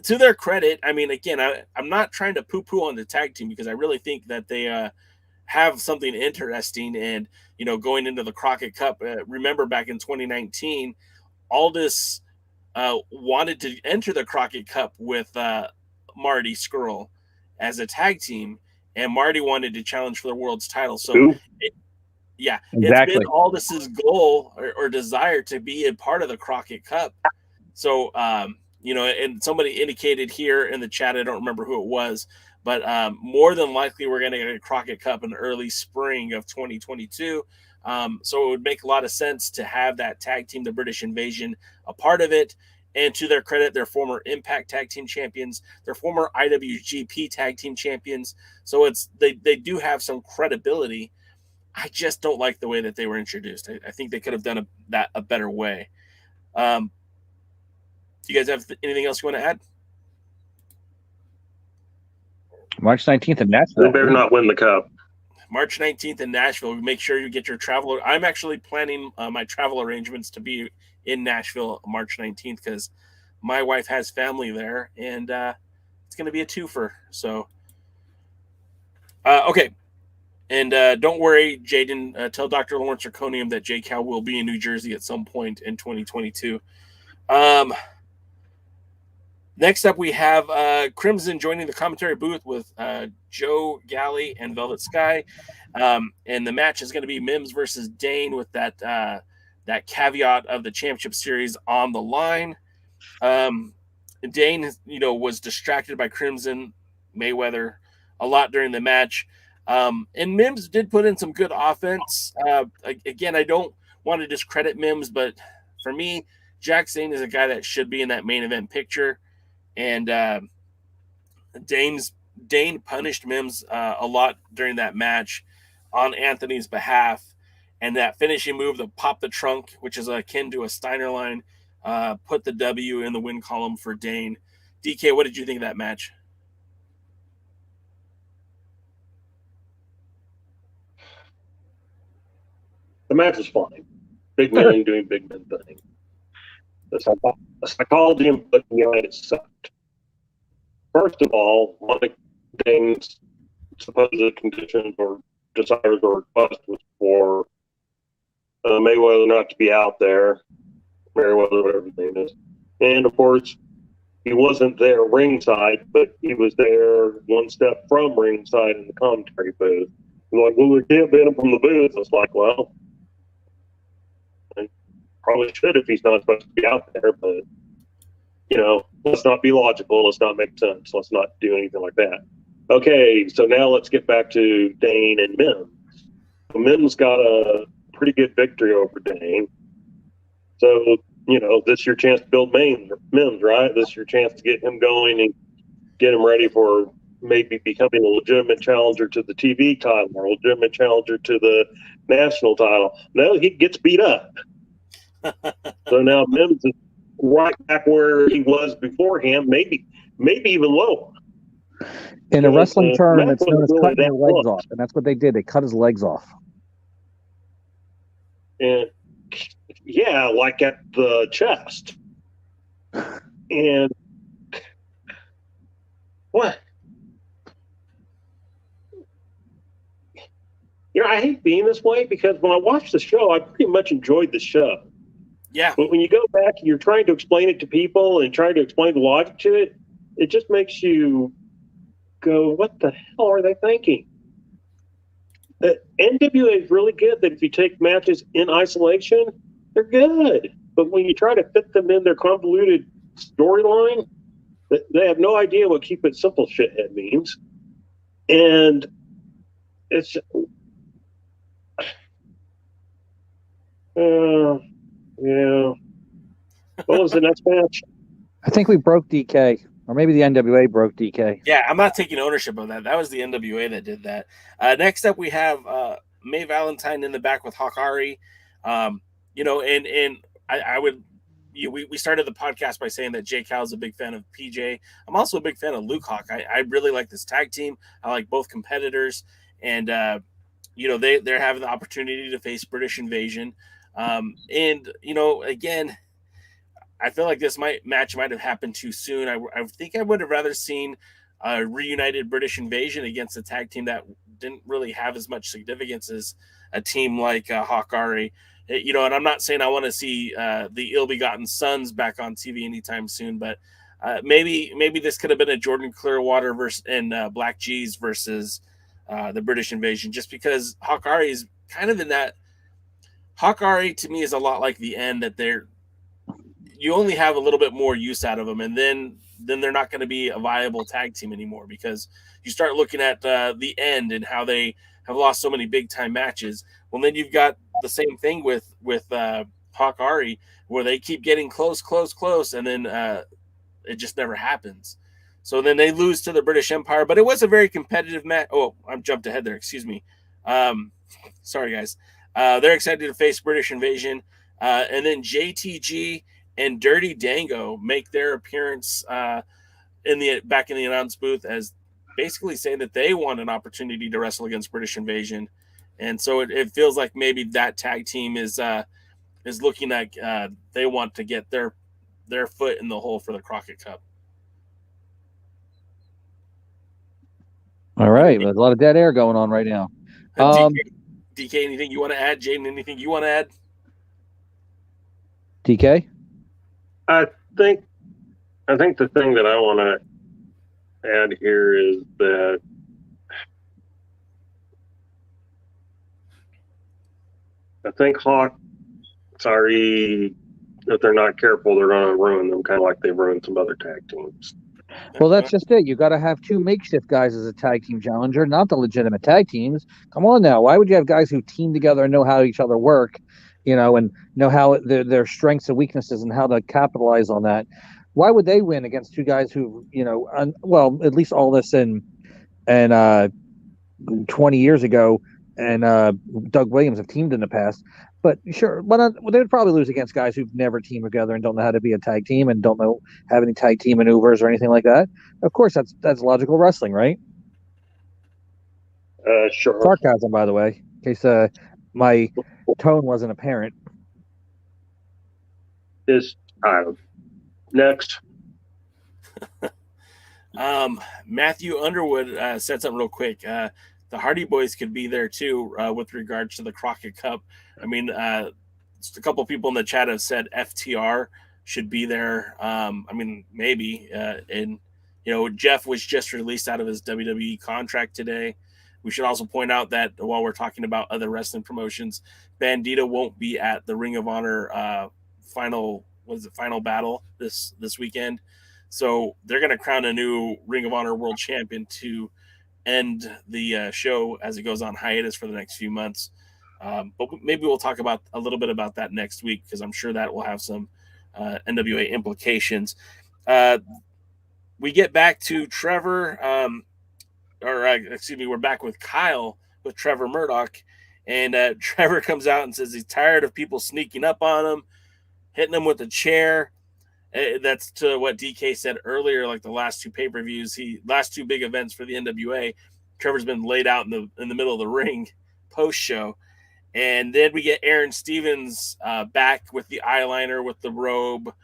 to their credit, I mean, again, I'm not trying to poo-poo on the tag team because I really think that they have something interesting. And going into the Crockett Cup, remember back in 2019, Aldis wanted to enter the Crockett Cup with Marty Scurll as a tag team, and Marty wanted to challenge for the world's title. So Yeah, Exactly. It's been Aldis's goal or desire to be a part of the Crockett Cup. So, and somebody indicated here in the chat, I don't remember who it was, but more than likely we're going to get a Crockett Cup in early spring of 2022. So it would make a lot of sense to have that tag team, the British Invasion, a part of it. And to their credit, they're former Impact Tag Team Champions. They're former IWGP Tag Team Champions. So they do have some credibility. I just don't like the way that they were introduced. I think they could have done that a better way. Do you guys have anything else you want to add? March 19th in Nashville. They better not win the cup. March 19th in Nashville. Make sure you get your travel. I'm actually planning my travel arrangements to be in Nashville March 19th because my wife has family there, and it's going to be a twofer. So, okay. And don't worry, Jaden, tell Dr. Lawrence Zirconium that J-Cal will be in New Jersey at some point in 2022. Next up, we have Crimson joining the commentary booth with Joe Galley and Velvet Sky. And the match is going to be Mims versus Dane with that caveat of the championship series on the line. Dane, was distracted by Crimson Mayweather a lot during the match. And Mims did put in some good offense. Again, I don't want to discredit Mims, but for me, Jack Zane is a guy that should be in that main event picture. And Dane punished Mims a lot during that match on Anthony's behalf. And that finishing move, the pop the trunk, which is akin to a Steiner line, put the W in the win column for Dane. DK, what did you think of that match? The match was fine. Big men doing big men things. The psychology and putting behind it sucked. First of all, one of Dane's supposed conditions or desires or request was for Mayweather not to be out there, Merriweather, whatever his name is. And of course, he wasn't there ringside, but he was there one step from ringside in the commentary booth. And like, well, we can't ban him from the booth. It's like, well, I probably should if he's not supposed to be out there, but let's not be logical. Let's not make sense. Let's not do anything like that. Okay, so now let's get back to Dane and Mims. So Mims got a pretty good victory over Dane. So, this is your chance to build Mims, right? This is your chance to get him going and get him ready for maybe becoming a legitimate challenger to the TV title or a legitimate challenger to the national title. No, he gets beat up. So now Mims is right back where he was beforehand, maybe even lower. In a wrestling term, it's known as really cutting your legs off, and that's what they did. They cut his legs off. And yeah, like at the chest. And what? I hate being this way because when I watched the show, I pretty much enjoyed the show. Yeah. But when you go back and you're trying to explain it to people and trying to explain the logic to it, it just makes you go, what the hell are they thinking? The NWA is really good that if you take matches in isolation, they're good. But when you try to fit them in their convoluted storyline, they have no idea what keep it simple shithead means. And it's yeah. What was the next match? I think we broke DK, or maybe the NWA broke DK. Yeah, I'm not taking ownership of that. That was the NWA that did that. Next up, we have May Valentine in the back with Hawkari. And I would, we started the podcast by saying that Jay Cal is a big fan of PJ. I'm also a big fan of Luke Hawk. I really like this tag team. I like both competitors, and they're having the opportunity to face British Invasion. Again, I feel like this match might have happened too soon. I think I would have rather seen a reunited British Invasion against a tag team that didn't really have as much significance as a team like Hawkari. And I'm not saying I want to see the ill-begotten sons back on TV anytime soon, but maybe this could have been a Jordan Clearwater and Black G's versus the British Invasion, just because Hawkari is kind of in that. Hawkeye to me is a lot like the end, that you only have a little bit more use out of them, and then they're not going to be a viable tag team anymore, because you start looking at the end and how they have lost so many big time matches. Well, then you've got the same thing with Hawkeye, where they keep getting close, and then it just never happens. So then they lose to the British Empire, but it was a very competitive match. Oh, I'm jumped ahead there. Excuse me. Sorry, guys. They're excited to face British Invasion. And then JTG and Dirty Dango make their appearance back in the announce booth, as basically saying that they want an opportunity to wrestle against British Invasion. And so it feels like maybe that tag team is looking like they want to get their foot in the hole for the Crockett Cup. All right. There's a lot of dead air going on right now. DK, anything you want to add? Jaden, anything you want to add? DK? I think the thing that I want to add here is that I think sorry, if they're not careful, they're going to ruin them, kind of like they've ruined some other tag teams. Well, that's just it. You got to have two makeshift guys as a tag team challenger, not the legitimate tag teams. Come on now. Why would you have guys who team together and know how each other work, and know how their strengths and weaknesses and how to capitalize on that? Why would they win against two guys who, at least all this in 20 years ago and Doug Williams have teamed in the past? But sure, they would probably lose against guys who've never teamed together and don't know how to be a tag team and don't have any tag team maneuvers or anything like that. Of course, that's logical wrestling, right? Sure. Sarcasm, by the way, in case my tone wasn't apparent. Next. Matthew Underwood said something real quick. The Hardy Boys could be there too with regards to the Crockett Cup. I mean, just a couple people in the chat have said FTR should be there. Maybe. And Jeff was just released out of his WWE contract today. We should also point out that while we're talking about other wrestling promotions, Bandito won't be at the Ring of Honor final battle this weekend. So they're going to crown a new Ring of Honor World Champion to end the show as it goes on hiatus for the next few months. But maybe we'll talk about a little bit about that next week, because I'm sure that will have some NWA implications. We get back to Trevor, we're back with Kyle with Trevor Murdoch, and Trevor comes out and says he's tired of people sneaking up on him, hitting him with a chair. That's to what DK said earlier, like the last two pay-per-views, last two big events for the NWA, Trevor's been laid out in the middle of the ring post-show. And then we get Aaron Stevens back with the eyeliner, with the robe,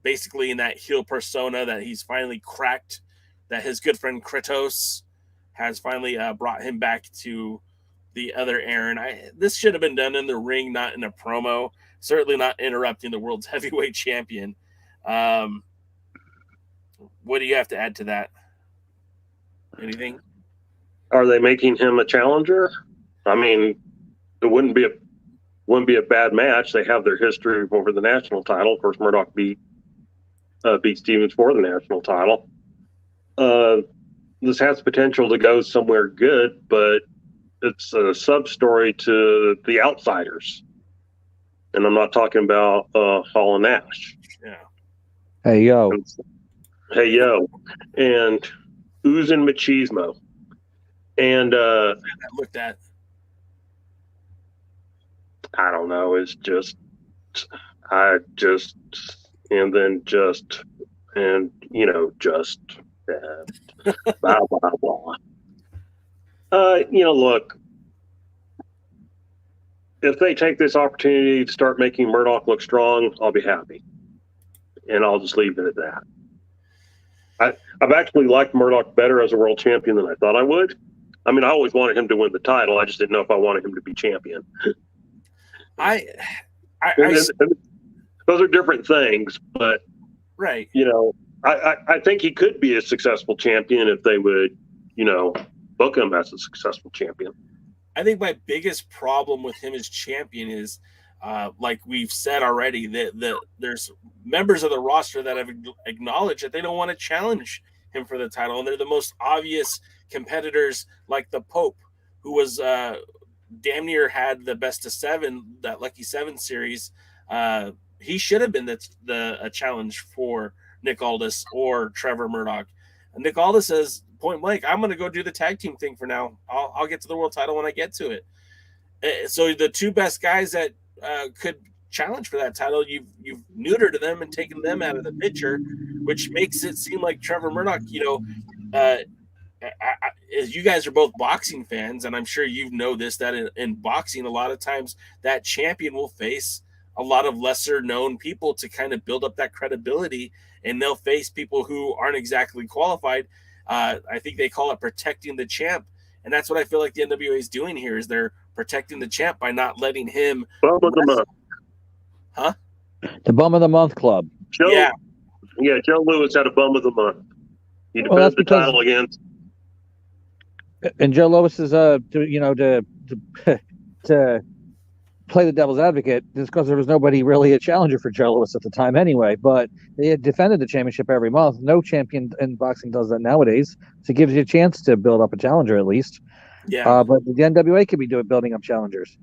basically in that heel persona that he's finally cracked, that his good friend Kratos has finally brought him back to the other Aaron. This should have been done in the ring, not in a promo. Certainly not interrupting the world's heavyweight champion. What do you have to add to that? Anything? Are they making him a challenger? I mean, it wouldn't be a bad match. They have their history over the national title. Of course, Murdoch beat Stevens for the national title. This has potential to go somewhere good, but it's a sub-story to the Outsiders. And I'm not talking about Hall and Nash. Yeah. Hey, yo. And oozing machismo. And I looked at. I don't know. It's just, blah, blah, blah. Look, if they take this opportunity to start making Murdoch look strong, I'll be happy. And I'll just leave it at that. I've actually liked Murdoch better as a world champion than I thought I would. I mean, I always wanted him to win the title. I just didn't know if I wanted him to be champion. Those are different things, but right. I think he could be a successful champion if they would, book him as a successful champion. I think my biggest problem with him as champion is, like we've said already, that there's members of the roster that have acknowledged that they don't want to challenge him for the title, and they're the most obvious competitors, like the Pope, who was damn near had the best of 7, that Lucky 7 series. He should have been a challenge for Nick Aldis or Trevor Murdoch. And Nick Aldis says point blank, I'm going to go do the tag team thing for now. I'll get to the world title when I get to it. So the two best guys that could challenge for that title, you've neutered them and taken them out of the picture, which makes it seem like Trevor Murdoch, as you guys are both boxing fans, and I'm sure you know this, that in boxing, a lot of times that champion will face a lot of lesser known people to kind of build up that credibility, and they'll face people who aren't exactly qualified. I think they call it protecting the champ. And that's what I feel like the NWA is doing here, is they're protecting the champ by not letting him. Bum of the month. Huh? The Bum of the Month Club. Yeah, Joe Louis had a Bum of the Month. He defends the title against. And Joe Louis is to play the devil's advocate, just because there was nobody really a challenger for Joe Louis at the time anyway. But they had defended the championship every month. No champion in boxing does that nowadays. So it gives you a chance to build up a challenger at least. Yeah. But the NWA could be building up challengers.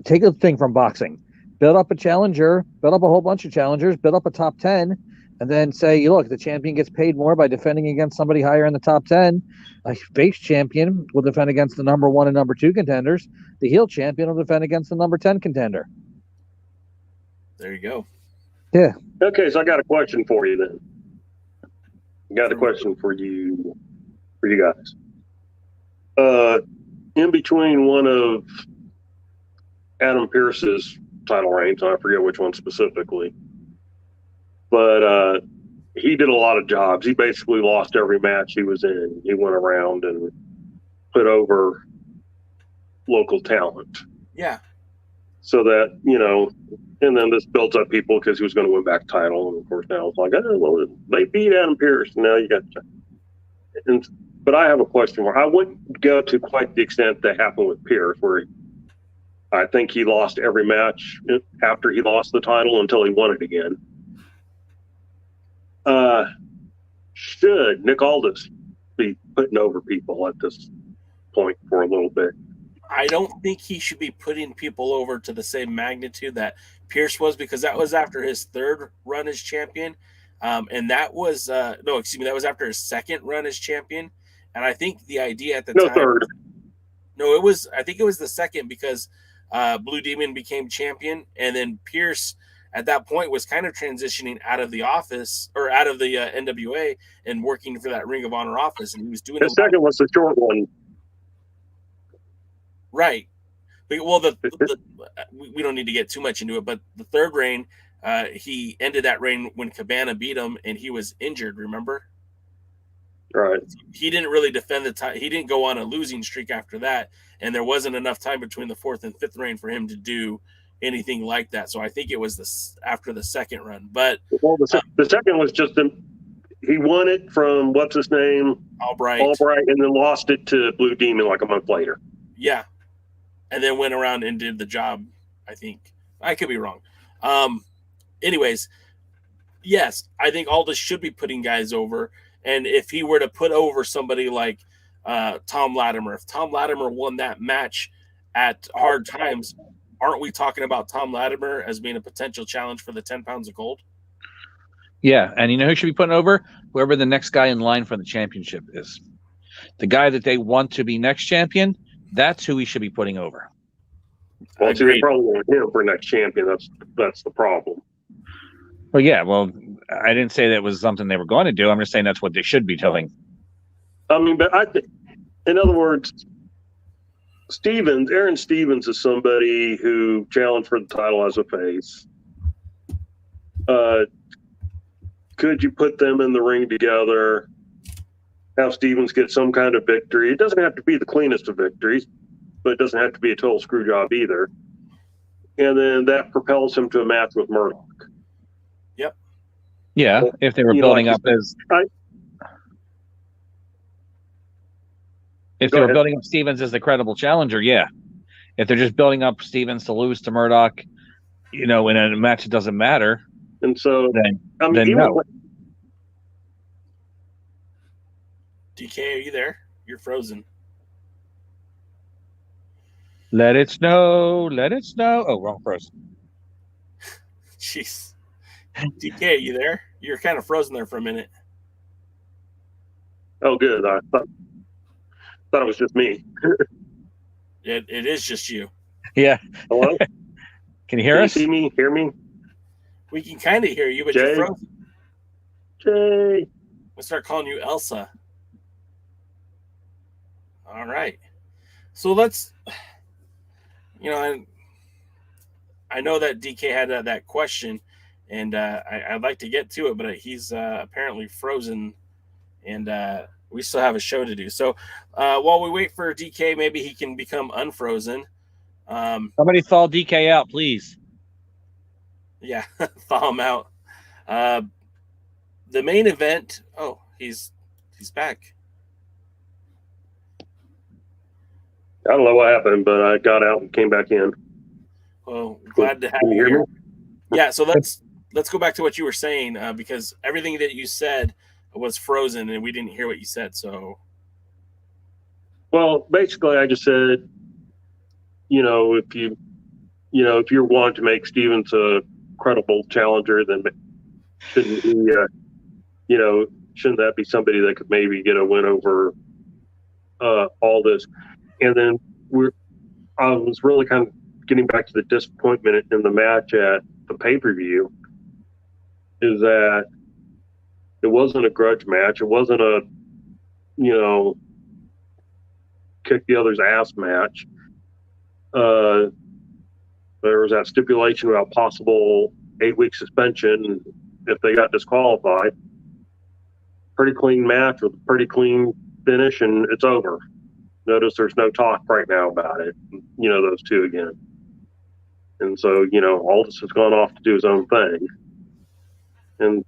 Take a thing from boxing. Build up a challenger, build up a whole bunch of challengers, build up a top 10, and then say, look, the champion gets paid more by defending against somebody higher in the top 10. A face champion will defend against the number 1 and number 2 contenders. The heel champion will defend against the number 10 contender. There you go. Yeah. Okay, so I got a question for you then. I got a question for you guys. In between one of Adam Pearce's title reigns, I forget which one specifically, but he did a lot of jobs. He basically lost every match he was in. He went around and put over local talent. Yeah. So that, and then this builds up people because he was going to win back title. And of course now it's like, they beat Adam Pearce. Now you got but I have a question where I wouldn't go to quite the extent that happened with Pearce, where I think he lost every match after he lost the title until he won it again. Should Nick Aldis be putting over people at this point for a little bit? I don't think he should be putting people over to the same magnitude that Pearce was, because that was after his 3rd run as champion. And that was, that was after his 2nd run as champion. And I think the idea at the time. Third. No, I think it was the 2nd, because Blue Demon became champion. And then Pearce at that point was kind of transitioning out of the office, or out of the NWA, and working for that Ring of Honor office. And he was doing the 2nd was the short one. Right. Well, we don't need to get too much into it, but the 3rd reign, he ended that reign when Cabana beat him and he was injured, remember? Right. He didn't really defend the title. He didn't go on a losing streak after that, and there wasn't enough time between the 4th and 5th reign for him to do anything like that. So I think it was after the 2nd run. But the 2nd was just he won it from what's his name? Albright, and then lost it to Blue Demon like a month later. Yeah. And then went around and did the job, I think. I could be wrong. Anyways, yes, I think Aldis should be putting guys over. And if he were to put over somebody like Tom Latimer, if Tom Latimer won that match at Hard Times, aren't we talking about Tom Latimer as being a potential challenge for the 10 pounds of gold? Yeah, and you know who should be putting over? Whoever the next guy in line for the championship is. The guy that they want to be next champion, that's who we should be putting over. Well, see, they probably want him for next champion. That's the problem. Well, yeah. Well, I didn't say that was something they were going to do. I'm just saying that's what they should be doing. I mean, but I think, in other words, Aaron Stevens is somebody who challenged for the title as a face. Could you put them in the ring together, have Stevens get some kind of victory? It doesn't have to be the cleanest of victories, but it doesn't have to be a total screw job either. And then that propels him to a match with Murdoch. Yep. Yeah, But, if they were building up as... If Go they were ahead. building up Stevens as the credible challenger, yeah. If they're just building up Stevens to lose to Murdoch, in a match that doesn't matter, And so, then even no. DK, are you there? You're frozen. Let it snow, let it snow. Oh, wrong person. Jeez. DK, are you there? You're kind of frozen there for a minute. Oh, good. I thought it was just me. It is just you. Yeah. Hello? Can you hear Can us? you see me? Hear me? We can kind of hear you, but Jay? you're frozen. Jay. We'll start calling you Elsa. All right. So let's, I know that DK had that question, and I'd like to get to it, but he's apparently frozen, and we still have a show to do. So while we wait for DK, maybe he can become unfrozen. Somebody thaw DK out, please. Yeah, thaw him out. The main event. Oh, he's back. I don't know what happened, but I got out and came back in. Well, glad to have Can you you hear here. me? Yeah, so let's go back to what you were saying because everything that you said was frozen and we didn't hear what you said. So, Well, basically, I just said, if you're wanting to make Stevens a credible challenger, then shouldn't he, shouldn't that be somebody that could maybe get a win over all this? And then I was really kind of getting back to the disappointment in the match at the pay-per-view is that it wasn't a grudge match. It wasn't a, kick the other's ass match. There was that stipulation about possible 8-week suspension if they got disqualified. Pretty clean match with a pretty clean finish, and it's over. Notice there's no talk right now about it. Those two again. And so, Aldis has gone off to do his own thing. And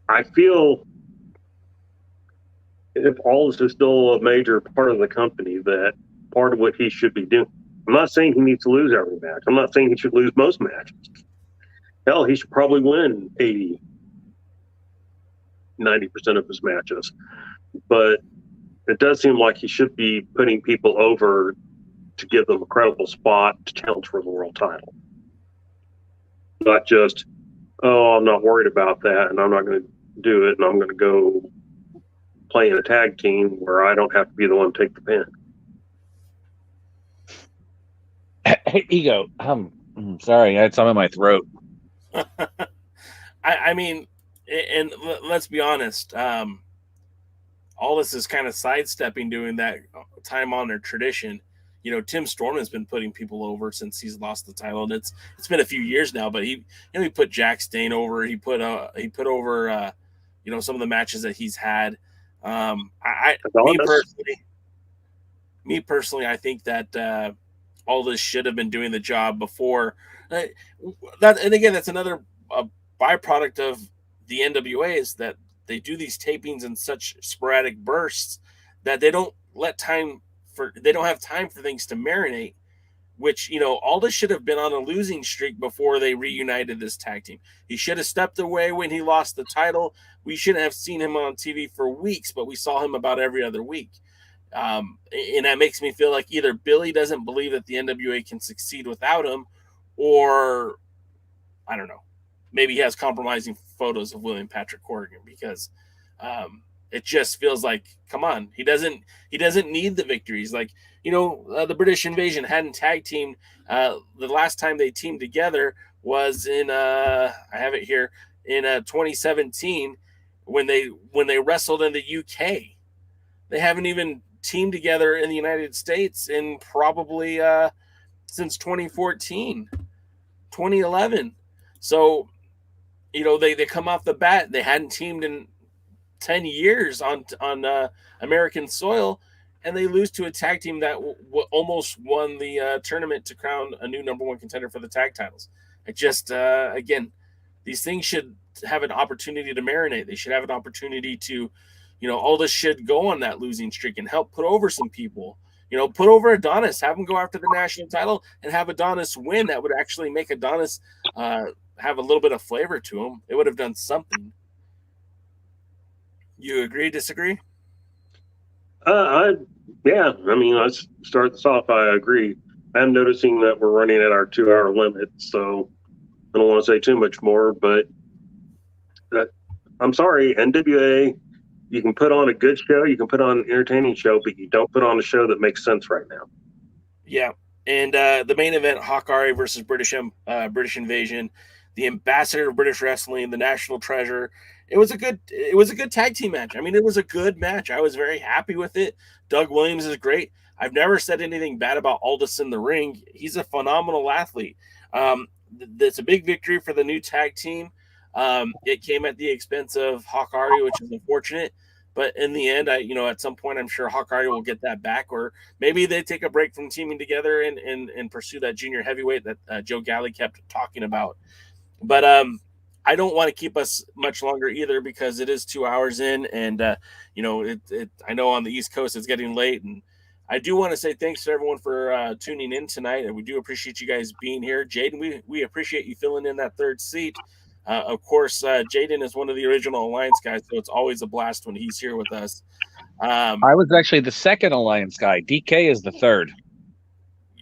I feel if Aldis is still a major part of the company, that part of what he should be doing. I'm not saying he needs to lose every match. I'm not saying he should lose most matches. Hell, he should probably win 80, 90% of his matches. But it does seem like he should be putting people over to give them a credible spot to challenge for the world title. Not just, oh, I'm not worried about that and I'm not going to do it and I'm going to go play in a tag team where I don't have to be the one to take the pin. Hey, Ego. Sorry, I had some in my throat. I mean, and let's be honest. All this is kind of sidestepping doing that time-honored tradition. Tim Storm has been putting people over since he's lost the title, and it's been a few years now. But he put Jack Dane over. He put over some of the matches that he's had. Me personally, I think that all this should have been doing the job before. And again, that's another byproduct of the NWA is that they do these tapings in such sporadic bursts that they don't have time for things to marinate, which, Aldis should have been on a losing streak before they reunited this tag team. He should have stepped away when he lost the title. We shouldn't have seen him on TV for weeks, but we saw him about every other week. And that makes me feel like either Billy doesn't believe that the NWA can succeed without him, or I don't know, maybe he has compromising photos of William Patrick Corrigan because it just feels like, come on, he doesn't need the victories. Like, the British Invasion hadn't tag teamed. The last time they teamed together was in I have it here in 2017 when they wrestled in the UK. They haven't even teamed together in the United States in probably since 2014, 2011. So, they come off the bat. They hadn't teamed in 10 years on American soil, and they lose to a tag team that almost won the tournament to crown a new number one contender for the tag titles. It just, again, these things should have an opportunity to marinate. They should have an opportunity to, Aldis should go on that losing streak and help put over some people. Put over Adonis, have him go after the national title and have Adonis win. That would actually make Adonis have a little bit of flavor to him. It would have done something. You agree, disagree? Yeah. I mean, let's start this off. I agree. I'm noticing that we're running at our 2-hour limit, so I don't want to say too much more, but I'm sorry, NWA, you can put on a good show, you can put on an entertaining show, but you don't put on a show that makes sense right now. Yeah. And the main event, Hawkeye versus British Invasion, the ambassador of British wrestling, the national treasure. It was a good tag team match. I mean, it was a good match. I was very happy with it. Doug Williams is great. I've never said anything bad about Aldis in the ring. He's a phenomenal athlete. It's a big victory for the new tag team. It came at the expense of Hawkeye, which is unfortunate. But in the end, at some point, I'm sure Hawkeye will get that back, or maybe they take a break from teaming together and pursue that junior heavyweight that Joe Galley kept talking about. But I don't want to keep us much longer either, because it is 2 hours in, and I know on the East Coast it's getting late, and I do want to say thanks to everyone for tuning in tonight, and we do appreciate you guys being here. Jaden, we appreciate you filling in that third seat. Of course, Jaden is one of the original Alliance guys, so it's always a blast when he's here with us. I was actually the second Alliance guy. DK is the third.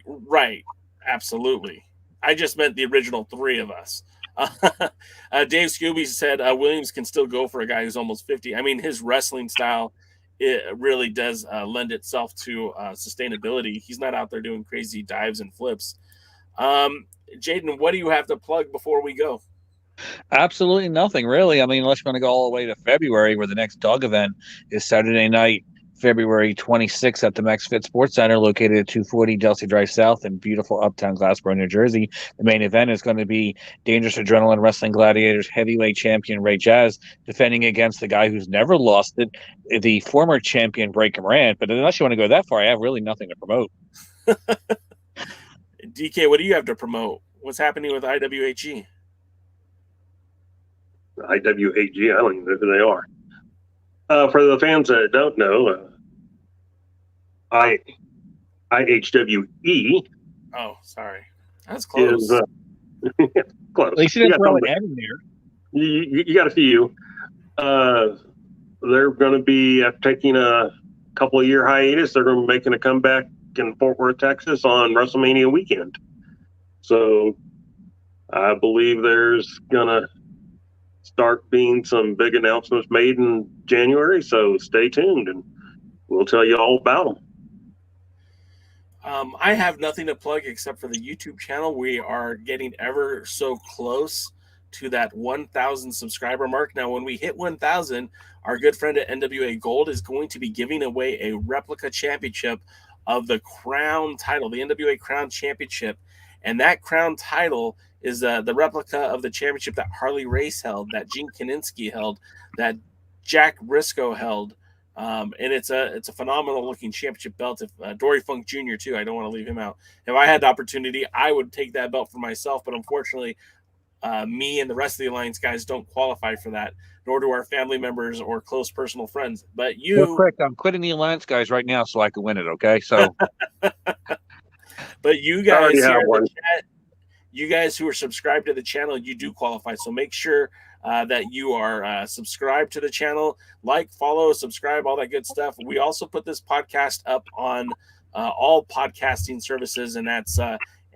Right. Absolutely. I just meant the original three of us. Dave Scooby said Williams can still go for a guy who's almost 50. I mean, his wrestling style, it really does lend itself to sustainability. He's not out there doing crazy dives and flips. Jaden, what do you have to plug before we go? Absolutely nothing, really. I mean, unless you want to go all the way to February, where the next Dog event is Saturday night, February 26th at the Max Fit Sports Center, located at 240 Delsey Drive South in beautiful uptown Glassboro, New Jersey. The main event is going to be Dangerous Adrenaline Wrestling Gladiators heavyweight champion Ray Jazz defending against the guy who's never lost it, the former champion Breaker Morant. But unless you want to go that far, I have really nothing to promote. DK, what do you have to promote? What's happening with IWHE? IWHG, I don't even know who they are. For the fans that don't know, IHWE. Oh, sorry. That's close. Is, close. At least you didn't throw an M in there. You got a few. They're going to be, after taking a couple of year hiatus, they're going to be making a comeback in Fort Worth, Texas on WrestleMania weekend. So I believe there's going to start being some big announcements made in January, so stay tuned and we'll tell you all about them. I have nothing to plug except for the YouTube channel. We are getting ever so close to that 1,000 subscriber mark. Now, when we hit 1,000, our good friend at NWA Gold is going to be giving away a replica championship of the Crown title, the NWA Crown Championship. And that Crown title is the replica of the championship that Harley Race held, that Gene Kaninsky held, that Jack Briscoe held. And it's a phenomenal looking championship belt. If Dory Funk Jr. too, I don't want to leave him out. If I had the opportunity, I would take that belt for myself. But unfortunately, me and the rest of the Alliance guys don't qualify for that, nor do our family members or close personal friends. But you, real quick, I'm quitting the Alliance guys right now so I can win it. Okay, so. But you guys here in the chat, you guys who are subscribed to the channel, you do qualify. So make sure that you are subscribed to the channel, like, follow, subscribe, all that good stuff. We also put this podcast up on all podcasting services, and that's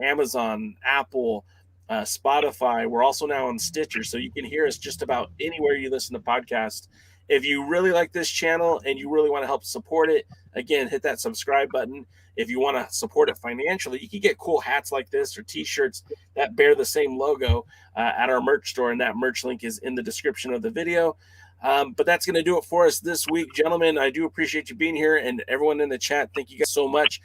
Amazon, Apple, Spotify. We're also now on Stitcher, so you can hear us just about anywhere you listen to podcasts. If you really like this channel and you really want to help support it, again, hit that subscribe button. If you want to support it financially, you can get cool hats like this or T-shirts that bear the same logo at our merch store, and that merch link is in the description of the video. But that's going to do it for us this week, gentlemen. I do appreciate you being here, and everyone in the chat, thank you guys so much.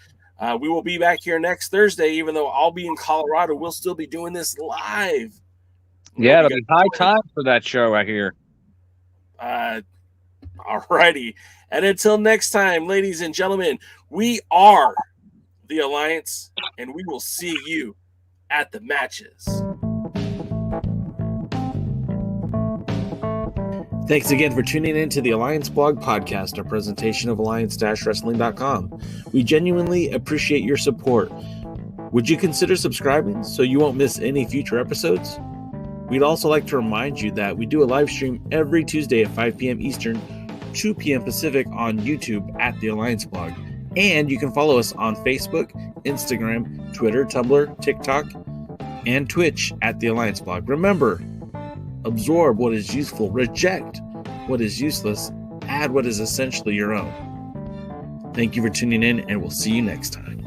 We will be back here next Thursday, even though I'll be in Colorado. We'll still be doing this live. Yeah, it'll be high time for that show right here. All righty. And until next time, ladies and gentlemen, we are the Alliance, and we will see you at the matches. Thanks again for tuning in to the Alliance Blog Podcast, a presentation of Alliance-Wrestling.com. We genuinely appreciate your support. Would you consider subscribing so you won't miss any future episodes? We'd also like to remind you that we do a live stream every Tuesday at 5 p.m. Eastern, 2 p.m. Pacific on YouTube at the Alliance Blog. And you can follow us on Facebook, Instagram, Twitter, Tumblr, TikTok, and Twitch at the Alliance Blog. Remember, absorb what is useful, reject what is useless, add what is essentially your own. Thank you for tuning in, and we'll see you next time.